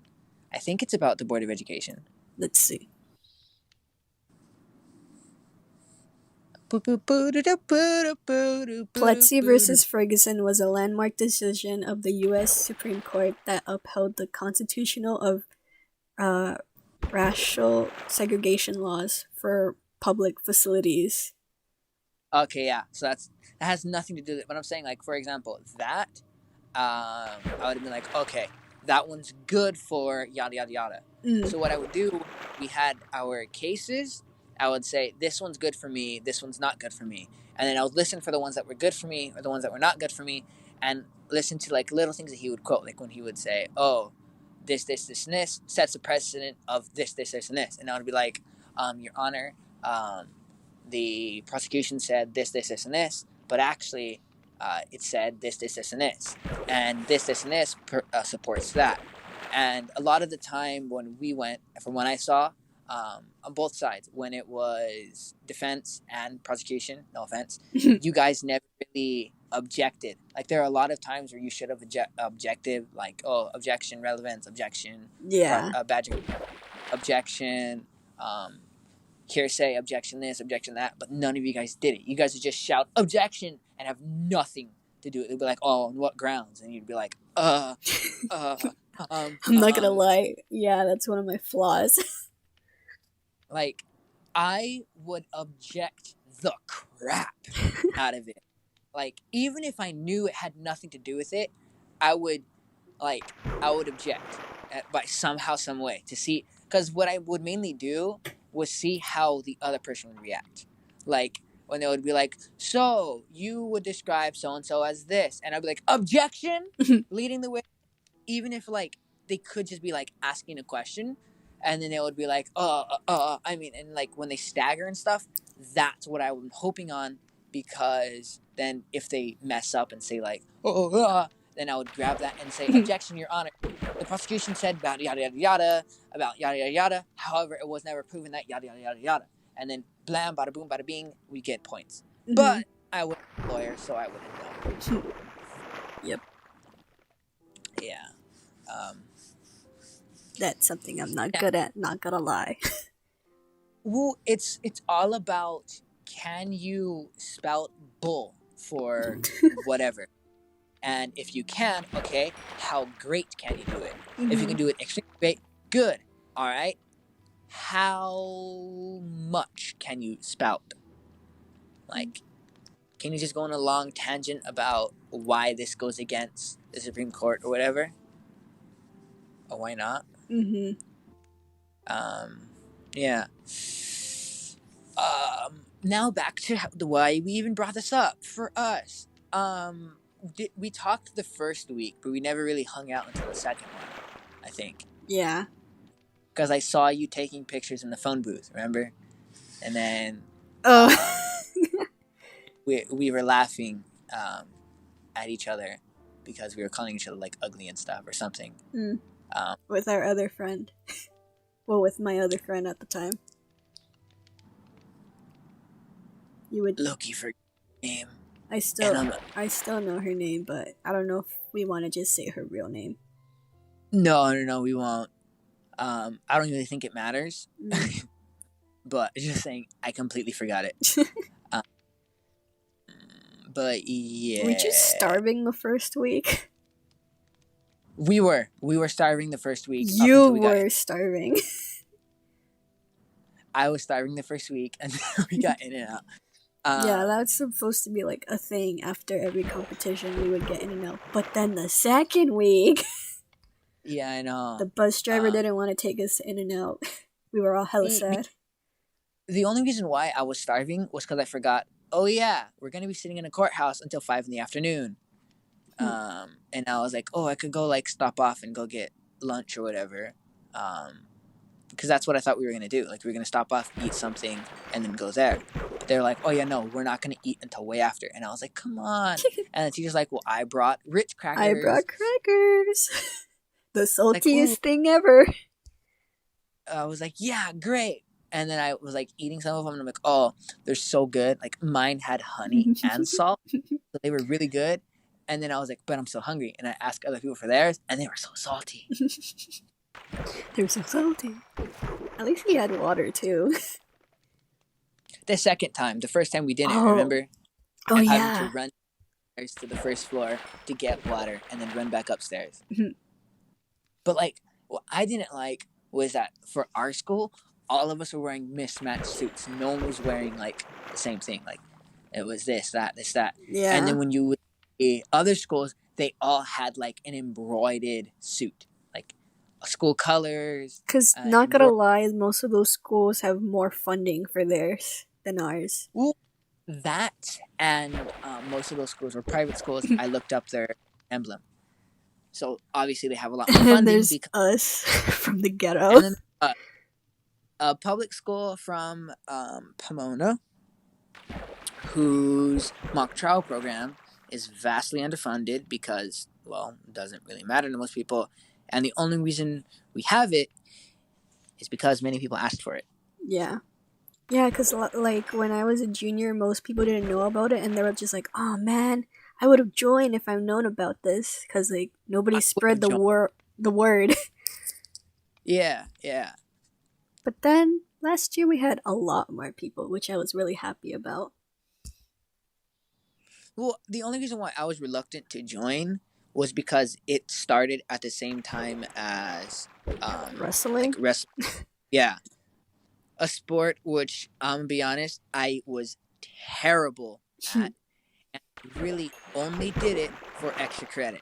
I think it's about the Board of Education. Let's see. Plessy versus Ferguson was a landmark decision of the U.S. Supreme Court that upheld the constitutional of racial segregation laws for public facilities. Okay, yeah. So that has nothing to do with it. But I'm saying, like, for example, that I would have been like, okay, that one's good for yada yada yada. So what I would do, we had our cases. I would say this one's good for me, this one's not good for me, and then I would listen for the ones that were good for me or the ones that were not good for me, and listen to like little things that he would quote, like when he would say, "Oh, this, and this sets a precedent of this, and this," and I would be like, "Your Honor, the prosecution said this, and this, but actually, it said this, and this, and this, and this supports that." And a lot of the time when we went, from what I saw, on both sides, when it was defense and prosecution, no offense, you guys never really objected. Like there are a lot of times where you should have objected, like, oh, objection, relevance, objection, badger, objection, hearsay, objection this, objection that, but none of you guys did it. You guys would just shout objection and have nothing to do it. They'd be like, oh, on what grounds? And you'd be like, I'm not gonna lie, yeah, that's one of my flaws. Like, I would object the crap out of it. like even if I knew it had nothing to do with it, I would object by somehow, some way to see, because what I would mainly do was see how the other person would react. Like when they would be like, "So you would describe so and so as this," and I'd be like, "Objection," leading the way, even if like they could just be like asking a question, and then they would be like, I mean, and like when they stagger and stuff, that's what I'm hoping on, because then if they mess up and say like, then I would grab that and say, "Objection, Your Honor. The prosecution said about yada yada yada about yada yada yada. However, it was never proven that yada yada yada yada." And then blam, bada boom, bada bing, we get points. Mhm. But I was a lawyer, so I wouldn't know. Yep. Yeah. That's something I'm not good at, not gonna lie. Well, it's all about, can you spout bull for whatever? And if you can, okay, how great can you do it? If you can do it extremely great, good. All right. How much can you spout? Like, can you just go on a long tangent about why this goes against the Supreme Court or whatever? Or why not? Mm-hmm. Yeah. Now back to why we even brought this up for us. We talked the first week, but we never really hung out until the second one, I think. Yeah. Because I saw you taking pictures in the phone booth, remember? And then we were laughing at each other because we were calling each other like ugly and stuff or something. With our other friend. Well, with my other friend at the time. You would Loki for name. I still know her name, but I don't know if we want to just say her real name. No, we won't. I don't really think it matters. But just saying, I completely forgot it. But yeah. Were you starving the first week? We were starving the first week. You were starving. I was starving the first week, and then we got in and out. Yeah, that's supposed to be like a thing. After every competition, we would get in and out. But then the second week... Yeah, I know. The bus driver didn't want to take us in and out. We were all hella sad. The only reason why I was starving was because I forgot, oh yeah, we're going to be sitting in a courthouse until 5 in the afternoon. And I was like, oh, I could go like stop off and go get lunch or whatever. Because that's what I thought we were going to do. Like we were going to stop off, eat something, and then go there. But they're like, oh yeah, no, we're not going to eat until way after. And I was like, come on. And the teacher's like, well, I brought Ritz crackers. I brought crackers. The saltiest thing ever. I was like, yeah, great. And then I was like eating some of them, and I'm like, oh, they're so good. Like mine had honey and salt, so they were really good. And then I was like, but I'm so hungry. And I asked other people for theirs, and they were so salty. They were so salty. At least we had water too. The second time. The first time we didn't, remember? Oh, and yeah. having to run to the first floor to get water and then run back upstairs. But like, what I didn't like was that for our school, all of us were wearing mismatched suits. No one was wearing like the same thing. Like it was this, that. Yeah. And then when you would see other schools, they all had like an embroidered suit, like school colors. Because not gonna lie, most of those schools have more funding for theirs than ours. Well, that and most of those schools were private schools. I looked up their emblem. So obviously they have a lot more funding. And there's us from the ghetto. And then a public school from Pomona, whose mock trial program is vastly underfunded because, well, it doesn't really matter to most people. And the only reason we have it is because many people asked for it. Yeah. Yeah, because like when I was a junior, most people didn't know about it, and they were just like, oh man, I would have joined if I've known about this, because like nobody spread the word. Yeah. But then last year we had a lot more people, which I was really happy about. Well, the only reason why I was reluctant to join was because it started at the same time as wrestling. Like yeah, a sport which I'm gonna be honest, I was terrible at. And really only did it for extra credit.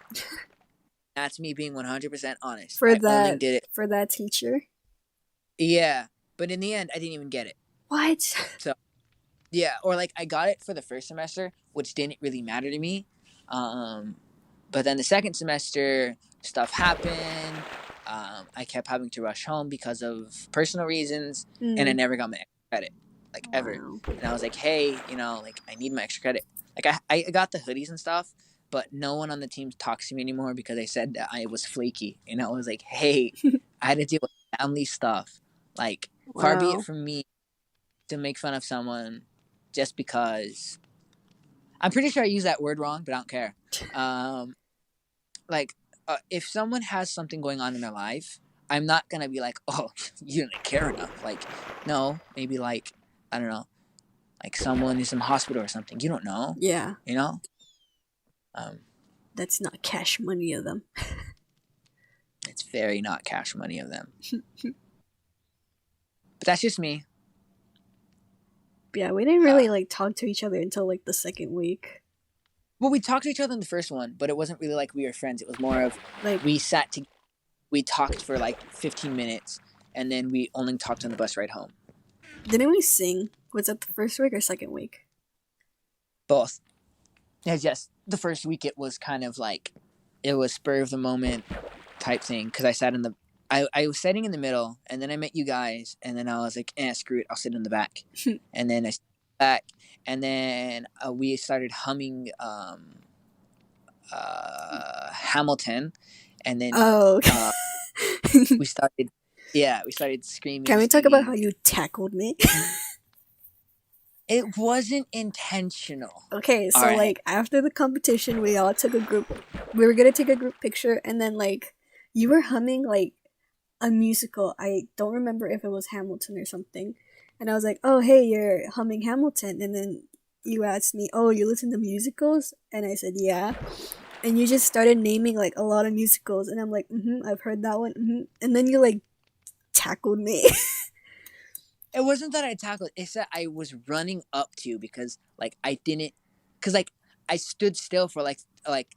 That's me being 100% honest. For I only that did it. for that teacher. Yeah, but in the end, I didn't even get it. What? So yeah, or like I got it for the first semester, which didn't really matter to me. But then the second semester, stuff happened. I kept having to rush home because of personal reasons, and I never got my extra credit, like ever. Wow. And I was like, hey, like I need my extra credit. Like I got the hoodies and stuff, but no one on the team talks to me anymore because they said that I was flaky. And I was like, hey, I had to deal with family stuff. Like, far be it from me to make fun of someone just because. I'm pretty sure I used that word wrong, but I don't care. If someone has something going on in their life, I'm not gonna be like, oh, you didn't care enough. Like, no, maybe like, I don't know, like someone is in the hospital or something. You don't know. Yeah. You know. That's not cash money of them. It's very not cash money of them. But that's just me. Yeah, we didn't really like talk to each other until like the second week. Well, we talked to each other in the first one, but it wasn't really like we were friends. It was more of Like we sat together, we talked for like 15 minutes, and then we only talked on the bus ride home. Didn't we sing? Was that the first week or second week? Both. Yes, the first week it was kind of like, it was spur of the moment type thing, because I sat in the, I was sitting in the middle, and then I met you guys, and then I was like, screw it, I'll sit in the back. And then I sat back, and then we started humming Hamilton, and then we started screaming. Can we talk about how you tackled me? It wasn't intentional. Okay, so right. Like after the competition, we all took a group. We were gonna take a group picture, and then like you were humming like a musical. I don't remember if it was Hamilton or something. And I was like, "Oh, hey, you're humming Hamilton." And then you asked me, "Oh, you listen to musicals?" And I said, "Yeah." And you just started naming like a lot of musicals, and I'm like, I've heard that one." And then you like tackled me. It wasn't that I tackled. It's that I was running up to you because like I didn't, because like I stood still for like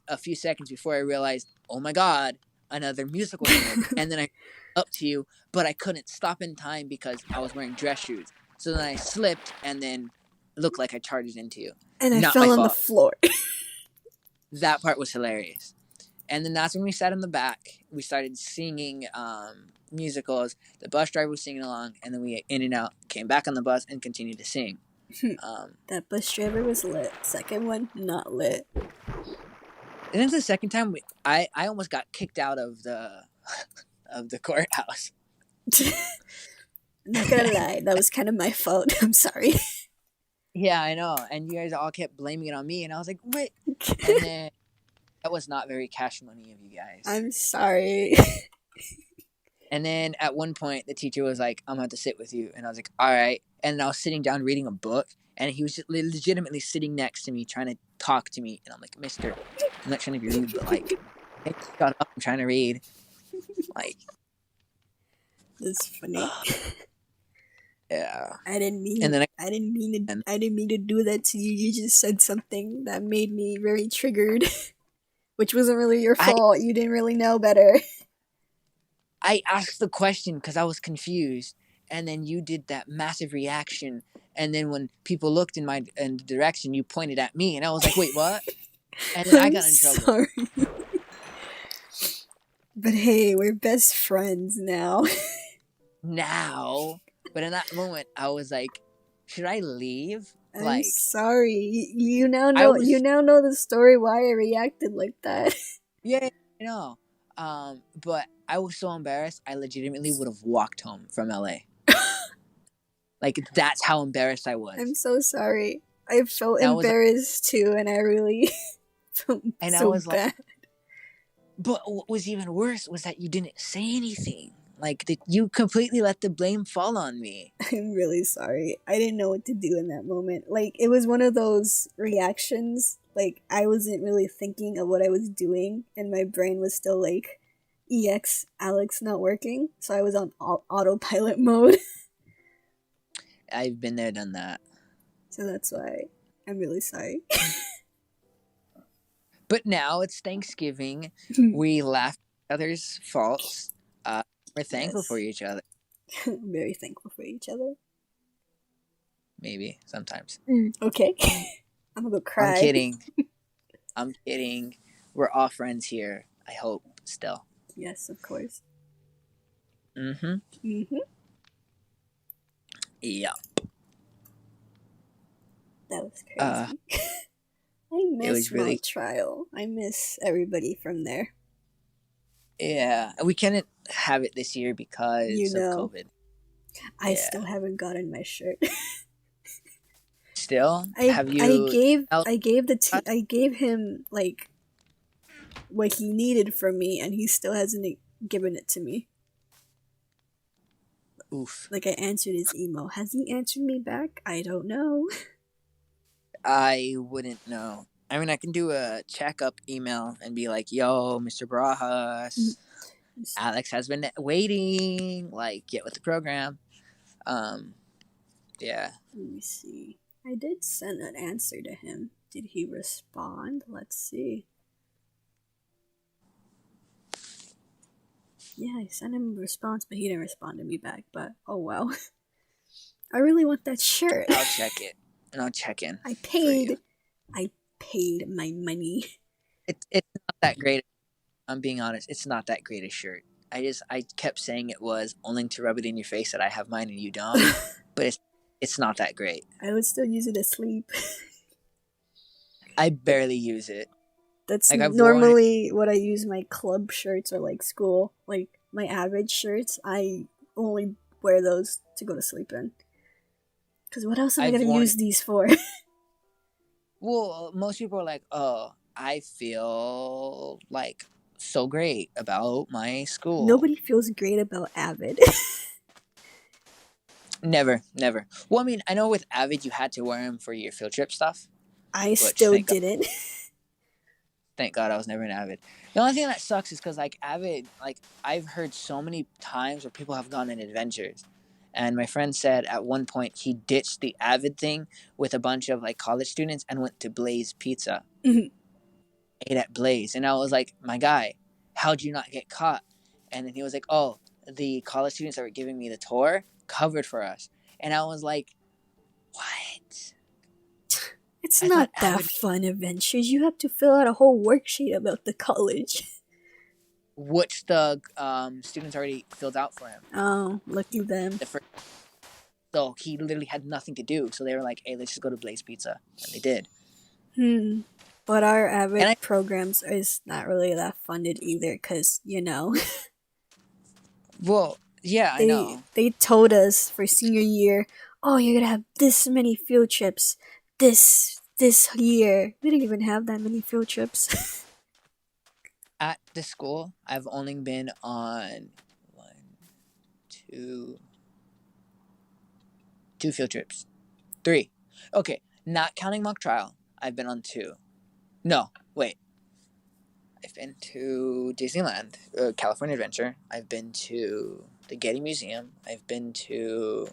a few seconds before I realized, oh my god, another musical number. And then I up to you, but I couldn't stop in time because I was wearing dress shoes. So then I slipped and then looked like I charged into you. And I Not fell my on the fault. floor. That part was hilarious. And then that's when we sat in the back. We started singing musicals. The bus driver was singing along, and then we in and out, came back on the bus, and continued to sing. That bus driver was lit. Second one, not lit. And then the second time, I almost got kicked out of the of the courthouse. Not gonna lie, that was kind of my fault. I'm sorry. Yeah, I know. And you guys all kept blaming it on me, and I was like, wait. And then that was not very cash money of you guys. I'm sorry. And then at one point, the teacher was like, I'm going to have to sit with you. And I was like, all right. And I was sitting down reading a book, and he was legitimately sitting next to me, trying to talk to me. And I'm like, mister, I'm not trying to be rude, but like, hey, shut up, I'm trying to read. Like, That's funny. Yeah. I didn't mean to do that to you. You just said something that made me very triggered. Which wasn't really your fault. You didn't really know better. I asked the question because I was confused, and then you did that massive reaction, and then when people looked in the direction, you pointed at me, and I was like, wait, what? And then I got in trouble. Sorry. But hey, we're best friends now. But in that moment, I was like, should I leave? I'm sorry. You now know. You now know the story why I reacted like that. Yeah, I know. But I was so embarrassed. I legitimately would have walked home from LA. Like, that's how embarrassed I was. I'm so sorry. I felt embarrassed too, and I really felt and so I was bad. But what was even worse was that you didn't say anything. Like, you completely let the blame fall on me. I'm really sorry. I didn't know what to do in that moment. Like, it was one of those reactions. Like, I wasn't really thinking of what I was doing, and my brain was still like, EX, Alex not working. So I was on autopilot mode. I've been there, done that. So that's why I'm really sorry. But now it's Thanksgiving. We laugh at each other's faults. We're thankful for Yes. each other. Very thankful for each other. Maybe sometimes. Okay. I'm gonna go I'm cry. kidding. I'm kidding. We're all friends here. I hope still. Yes, of course. Mm-hmm. Yeah. That was crazy. I It miss was really. Mount Trial. I miss everybody from there. Yeah. We couldn't have it this year You because of know, COVID. I Yeah. still haven't gotten my shirt. Still, I have you? I gave him like what he needed from me, and he still hasn't given it to me. Oof. Like I answered his email. Has he answered me back? I don't know. I wouldn't know. I mean, I can do a checkup email and be like, "Yo, Mr. Barajas, Alex has been waiting. Like, get with the program." Yeah. Let me see. I did send an answer to him. Did he respond? Let's see. Yeah, I sent him a response, but he didn't respond to me back. But oh well. I really want that shirt. I'll check it and I'll check in. I for you. paid my money. It's not that great. I'm being honest. It's not that great a shirt. I kept saying it was only to rub it in your face that I have mine and you don't. But it's not that great. I would still use it to sleep. I barely use it. That's Like, I've normally what I use my club shirts or like school, like my average shirts. I only wear those to go to sleep in. Because what else am I I've gonna worn use these for? Well, most people are like, "Oh, I feel like so great about my school." Nobody feels great about Avid. Never. Well, I mean, I know with Avid you had to wear them for your field trip stuff. I Which, still didn't. Thank God I was never an Avid. The only thing that sucks is because like Avid, like I've heard so many times where people have gone on adventures, and my friend said at one point he ditched the Avid thing with a bunch of like college students and went to Blaze Pizza. Mhm. Ate at Blaze, and I was like, "My guy, how'd you not get caught?" And then he was like, "Oh, the college students that were giving me the tour covered for us," and I was like, "What?" It's I not thought that Avid, fun adventures. You have to fill out a whole worksheet about the college. which the students already filled out for him. Oh, lucky them. So he literally had nothing to do. So they were like, "Hey, let's just go to Blaze Pizza," and they did. But our Avid And programs is not really that funded either, because, well, yeah, I know. they told us for senior year, oh, you're gonna have this many field trips this year. We didn't even have that many field trips. At the school, I've only been on two field trips. 3. Okay, not counting mock trial, I've been on 2. No, wait. I've been to Disneyland, California Adventure. I've been to the Getty Museum. I've been to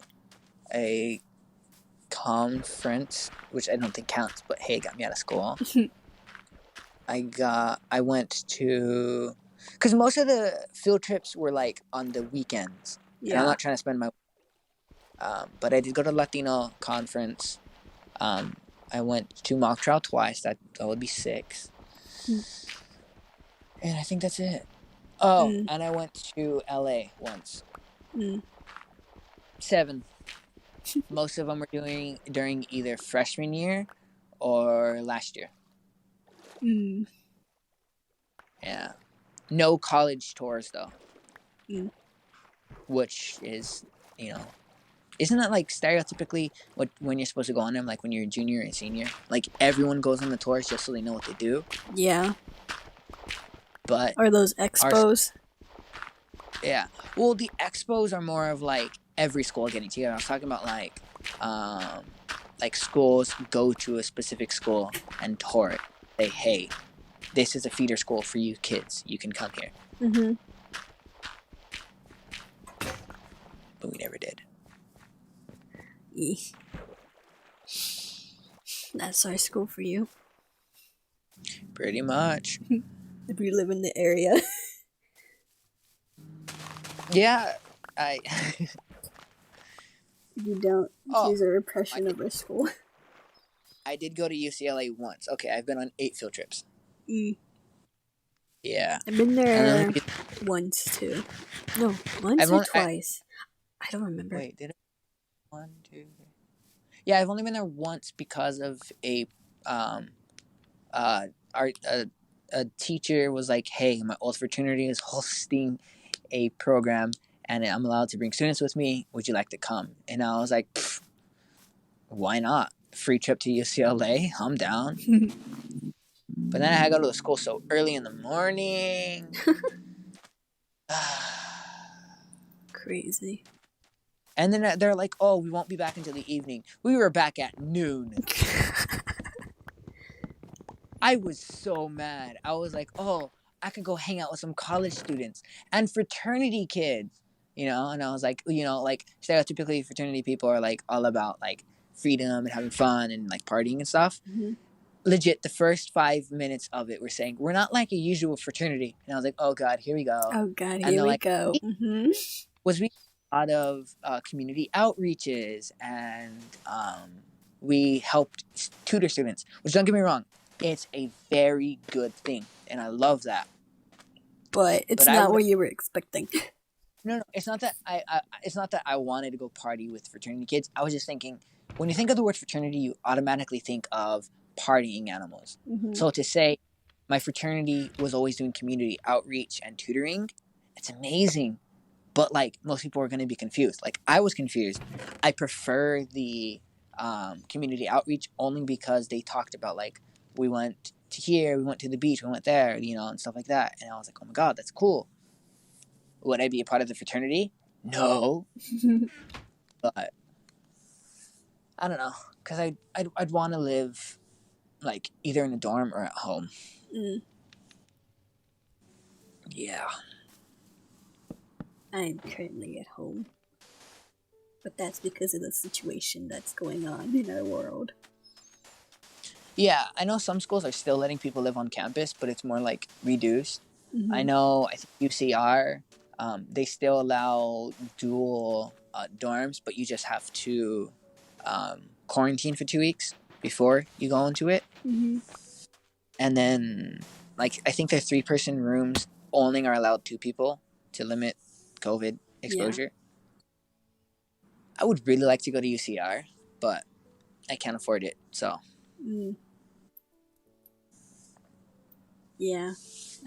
a conference, which I don't think counts, but hey, it got me out of school. I went to, because most of the field trips were like on the weekends, and I'm not trying to spend my, but I did go to Latino conference. I went to mock trial twice. That would be 6, and I think that's it. Oh, and I went to LA once. 7. Most of them were during either freshman year or last year. Yeah. No college tours though. Which is, isn't that like stereotypically when you're supposed to go on them, like when you're a junior and senior? Like everyone goes on the tours just so they know what they do. Yeah. But or those expos. Yeah. Well, the expos are more of like every school getting together. I was talking about like schools go to a specific school and tour it. Say, hey, this is a feeder school for you kids. You can come here. But we never did. That's our school for you. Pretty much. If you live in the area. Yeah, I. If you don't, here's a repression of our school. I did go to UCLA once. Okay, I've been on 8 field trips. Mm. Yeah. I've been there once too. No, once or twice. I don't remember. Wait, did it? 1, 2, 3. Yeah, I've only been there once because of a teacher was like, "Hey, my old fraternity is hosting a program, and I'm allowed to bring students with me. Would you like to come?" And I was like, "Why not? Free trip to UCLA. I'm down." But then I had to go to the school so early in the morning. Crazy. And then they're like, "Oh, we won't be back until the evening." We were back at noon. I was so mad. I was like, "Oh, I could go hang out with some college students and fraternity kids," you know? And I was like, you know, like stereotypically fraternity people are like all about like freedom and having fun and like partying and stuff. Mm-hmm. Legit, the first 5 minutes of it were saying, "We're not like a usual fraternity." And I was like, "Oh God, here we go." Oh God, here we go. Mm-hmm. Was we a lot of community outreaches, and we helped tutor students, which, don't get me wrong, it's a very good thing, and I love that. But it's not what you were expecting. No, it's not that it's not that I wanted to go party with fraternity kids. I was just thinking, when you think of the word fraternity, you automatically think of partying animals. Mm-hmm. So to say my fraternity was always doing community outreach and tutoring, it's amazing. But like, most people are going to be confused. Like, I was confused. I prefer the community outreach only because they talked about like, we went to here, we went to the beach, we went there, you know, and stuff like that. And I was like, oh my God, that's cool. Would I be a part of the fraternity? No. But I don't know, because I'd want to live like either in a dorm or at home. Mm. Yeah. I'm currently at home. But that's because of the situation that's going on in our world. Yeah, I know some schools are still letting people live on campus, but it's more like reduced. Mm-hmm. I think UCR, they still allow dual dorms, but you just have to quarantine for 2 weeks before you go into it. Mm-hmm. And then, like, I think their 3-person rooms only are allowed 2 people to limit COVID exposure. Yeah. I would really like to go to UCR, but I can't afford it, so. Mm. Yeah,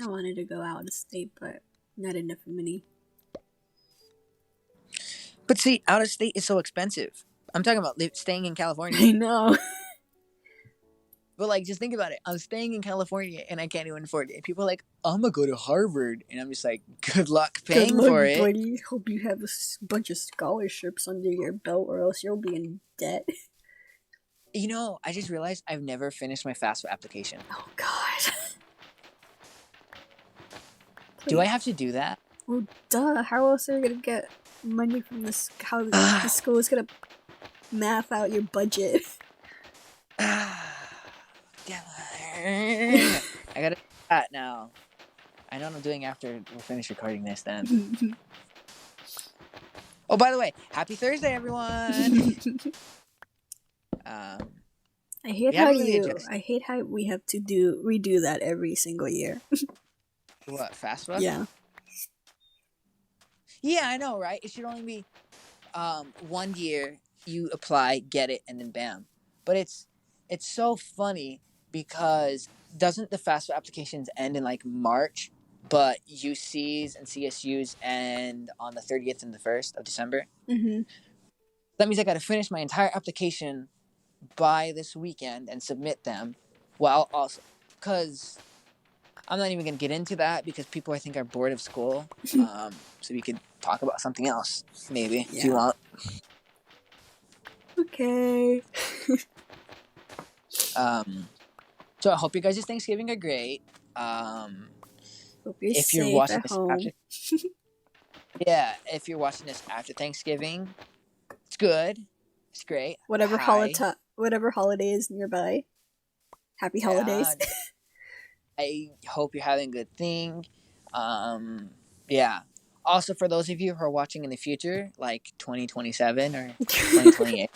I wanted to go out of state, but not enough money. But see, out of state is so expensive. I'm talking about staying in California. I know. But like, just think about it. I'm staying in California and I can't even afford it. And people are like, "I'm gonna go to Harvard," and I'm just like, "Good luck paying for it, buddy. Hope you have a bunch of scholarships under your belt, or else you'll be in debt." You know, I just realized I've never finished my FAFSA application. Oh God. Do I have to do that? Well, duh. How else are you gonna get money from this? How the school is gonna math out your budget? I gotta do that now. I know what I'm doing after we finish recording this then. Oh, by the way, happy Thursday, everyone! I hate how we have to redo that every single year. What, FAFSA? Yeah. Yeah, I know, right? It should only be 1 year, you apply, get it, and then bam. But it's so funny because doesn't the FAFSA applications end in like March, but UCs and CSUs end on the 30th and the 1st of December? Mm-hmm. That means I got to finish my entire application by this weekend and submit them. Well, also, because I'm not even going to get into that because people, I think, are bored of school. So we could talk about something else, maybe, if you want. Okay. So I hope you guys' Thanksgiving are great. Hope you're safe at home. If you're watching this after Thanksgiving, it's good. It's great. Whatever holiday is nearby. Happy holidays. I hope you're having a good thing. Yeah. Also, for those of you who are watching in the future, like 2027 or 2028,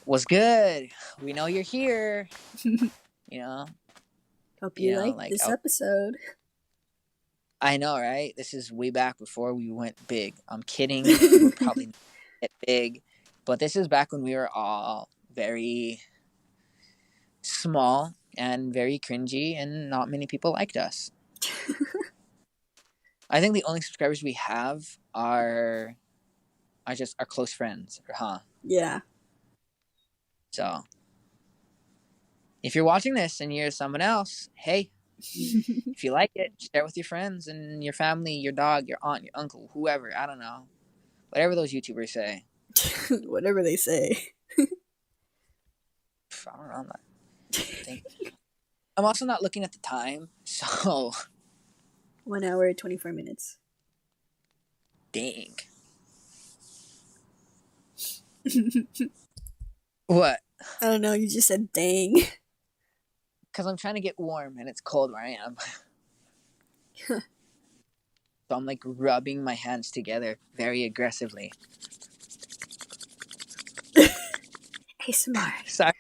was good. We know you're here. You know, Hope you like like this episode. I know, right? This is way back before we went big. I'm kidding. We're probably not get big, but this is back when we were all very small and very cringy, and not many people liked us. I think the only subscribers we have are just our close friends, huh? Yeah. So, if you're watching this and you're someone else, hey, if you like it, share it with your friends and your family, your dog, your aunt, your uncle, whoever. I don't know. Whatever those YouTubers say. Whatever they say. I don't know. I'm also not looking at the time, so 1 hour 24 minutes. dang. What? I don't know, you just said dang. Because I'm trying to get warm and it's cold where I am. So I'm like rubbing my hands together very aggressively. ASMR. Sorry.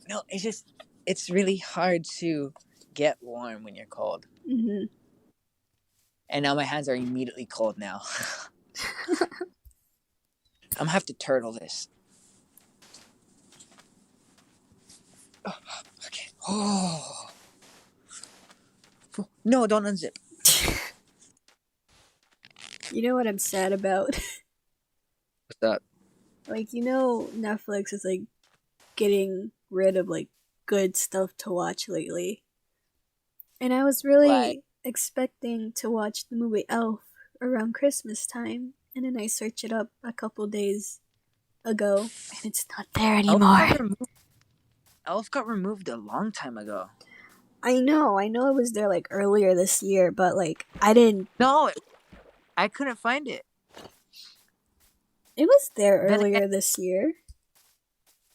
No, it's really hard to get warm when you're cold. Mm-hmm. And now my hands are immediately cold now. I'm gonna have to turtle this. Oh, okay. Oh. No, don't unzip. You know what I'm sad about? What's up? Like, Netflix is like getting rid of like good stuff to watch lately. And I was really expecting to watch the movie Elf around Christmas time, and then I searched it up a couple days ago, and it's not there anymore. Elf got removed a long time ago. I know it was there like earlier this year, but like I didn't. No, I couldn't find it. It was there earlier this year.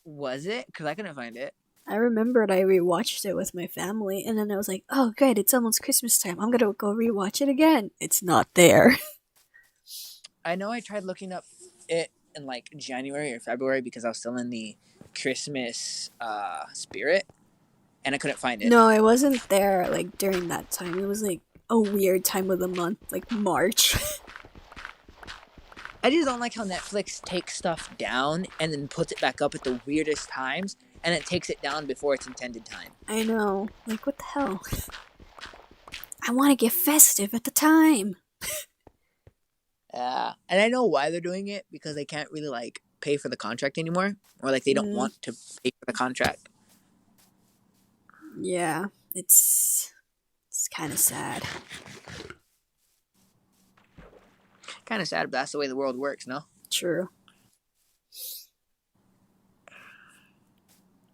Was it? Because I couldn't find it. I remembered I rewatched it with my family, and then I was like, oh, good, it's almost Christmas time. I'm gonna go rewatch it again. It's not there. I know I tried looking up it in like January or February because I was still in the Christmas spirit, and I couldn't find it. No, it wasn't there like during that time. It was like a weird time of the month, like March. I just don't like how Netflix takes stuff down and then puts it back up at the weirdest times, and it takes it down before its intended time. I know. Like, what the hell? I want to get festive at the time. And I know why they're doing it, because they can't really like pay for the contract anymore, or like they don't want to pay for the contract. Yeah, it's kind of sad. Kind of sad, but that's the way the world works, no? True.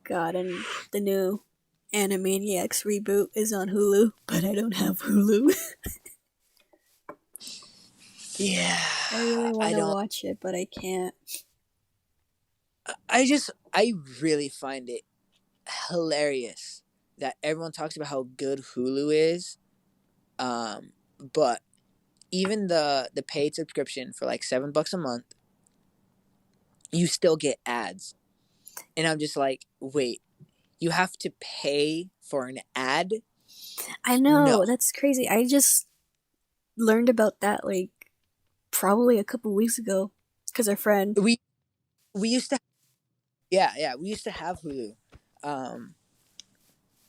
God, and the new Animaniacs reboot is on Hulu, but I don't have Hulu. Yeah. I really want to watch it, but I can't. I really find it hilarious that everyone talks about how good Hulu is, but even the paid subscription for like $7 a month, you still get ads, and I'm just like, wait, you have to pay for an ad? I know, that's crazy. I just learned about that like probably a couple weeks ago because our friend we used to we used to have Hulu,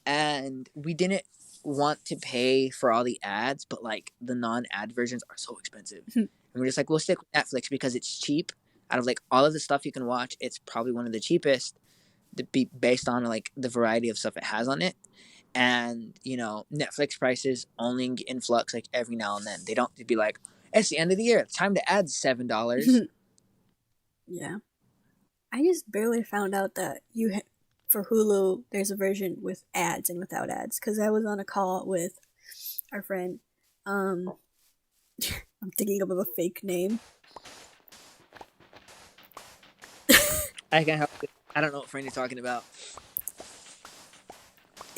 and we didn't want to pay for all the ads, but like the non-ad versions are so expensive. And we're just like, we'll stick with Netflix because it's cheap. Out of like all of the stuff you can watch, it's probably one of the cheapest to be based on like the variety of stuff it has on it. And Netflix prices only influx like every now and then. They don't be like, it's the end of the year, it's time to add $7. Yeah, I just barely found out that for Hulu, there's a version with ads and without ads, because I was on a call with our friend. I'm thinking of a fake name. I can help it. I don't know what friend you're talking about.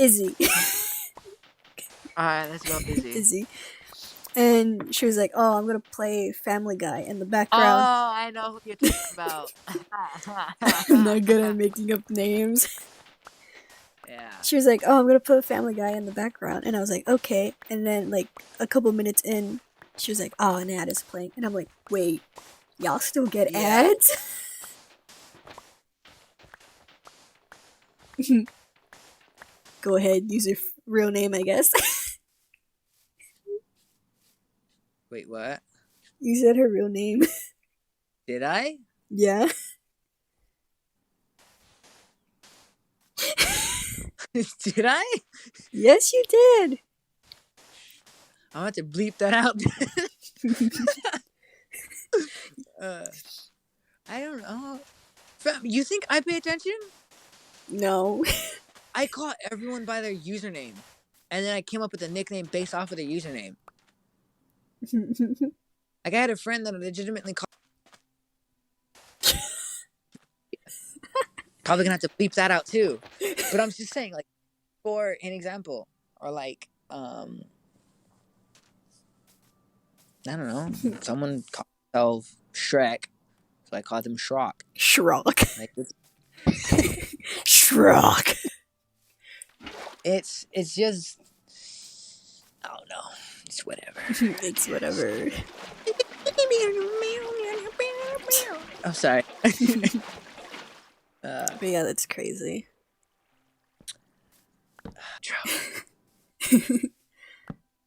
Izzy. Alright, let's go, Izzy. Izzy. And she was like, "Oh, I'm gonna play Family Guy in the Oh, background." I know who you're talking about. I'm not good at making up names. Yeah. She was like, "Oh, I'm gonna put Family Guy in the background," and I was like, "Okay." And then like a couple minutes in, she was like, "Oh, an ad is playing," and I'm like, "Wait, y'all still get Yeah. ads?" Go ahead, use your real name, I guess. Wait, what? You said her real name. Did I? Yeah. Did I? Yes, you did. I'm about to bleep that out. I don't know. Fam, you think I pay attention? No. I call everyone by their username, and then I came up with a nickname based off of their username. Like I had a friend that I legitimately called. Probably gonna have to bleep that out too. But I'm just saying, like, for an example, or like, I don't know, someone called themselves Shrek, so I called him Shrock. Shrock. Like Shrock. it's just, I don't know, it's whatever. It's whatever. I'm sorry. But yeah, that's crazy.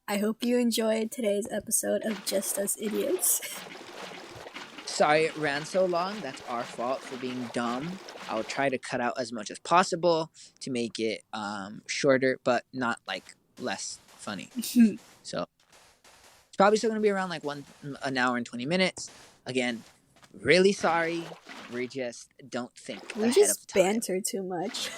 I hope you enjoyed today's episode of Just Us Idiots. Sorry it ran so long. That's our fault for being dumb. I'll try to cut out as much as possible to make it shorter, but not like less funny. So it's probably still gonna be around like an hour and 20 minutes. Again, really sorry. We just don't think We ahead just of time. banter too much.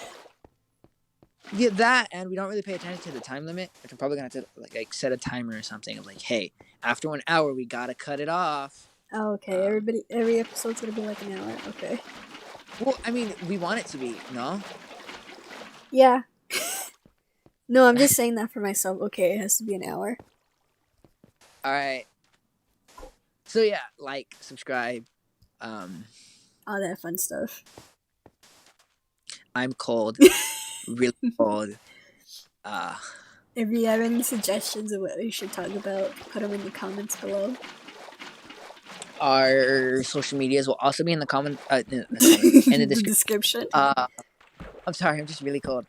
Yeah, that, and we don't really pay attention to the time limit. Which I'm probably gonna have to like set a timer or something of like, hey, after 1 hour we gotta cut it off. Oh, okay, every episode's gonna be like an hour. Okay. Well, I mean, we want it to be, no? Yeah. No, I'm just saying that for myself. Okay, it has to be an hour. All right. So yeah, like, subscribe. All that fun stuff. I'm cold, really cold. If you have any suggestions of what we should talk about, put them in the comments below. Our social medias will also be in the in the The description. I'm sorry, I'm just really cold.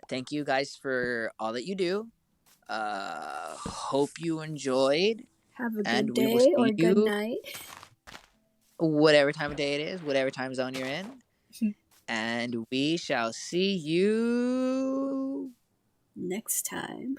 Thank you guys for all that you do. Hope you enjoyed. Have a And good we will day see or good you- night. Whatever time of day it is, whatever time zone you're in. And we shall see you Next time.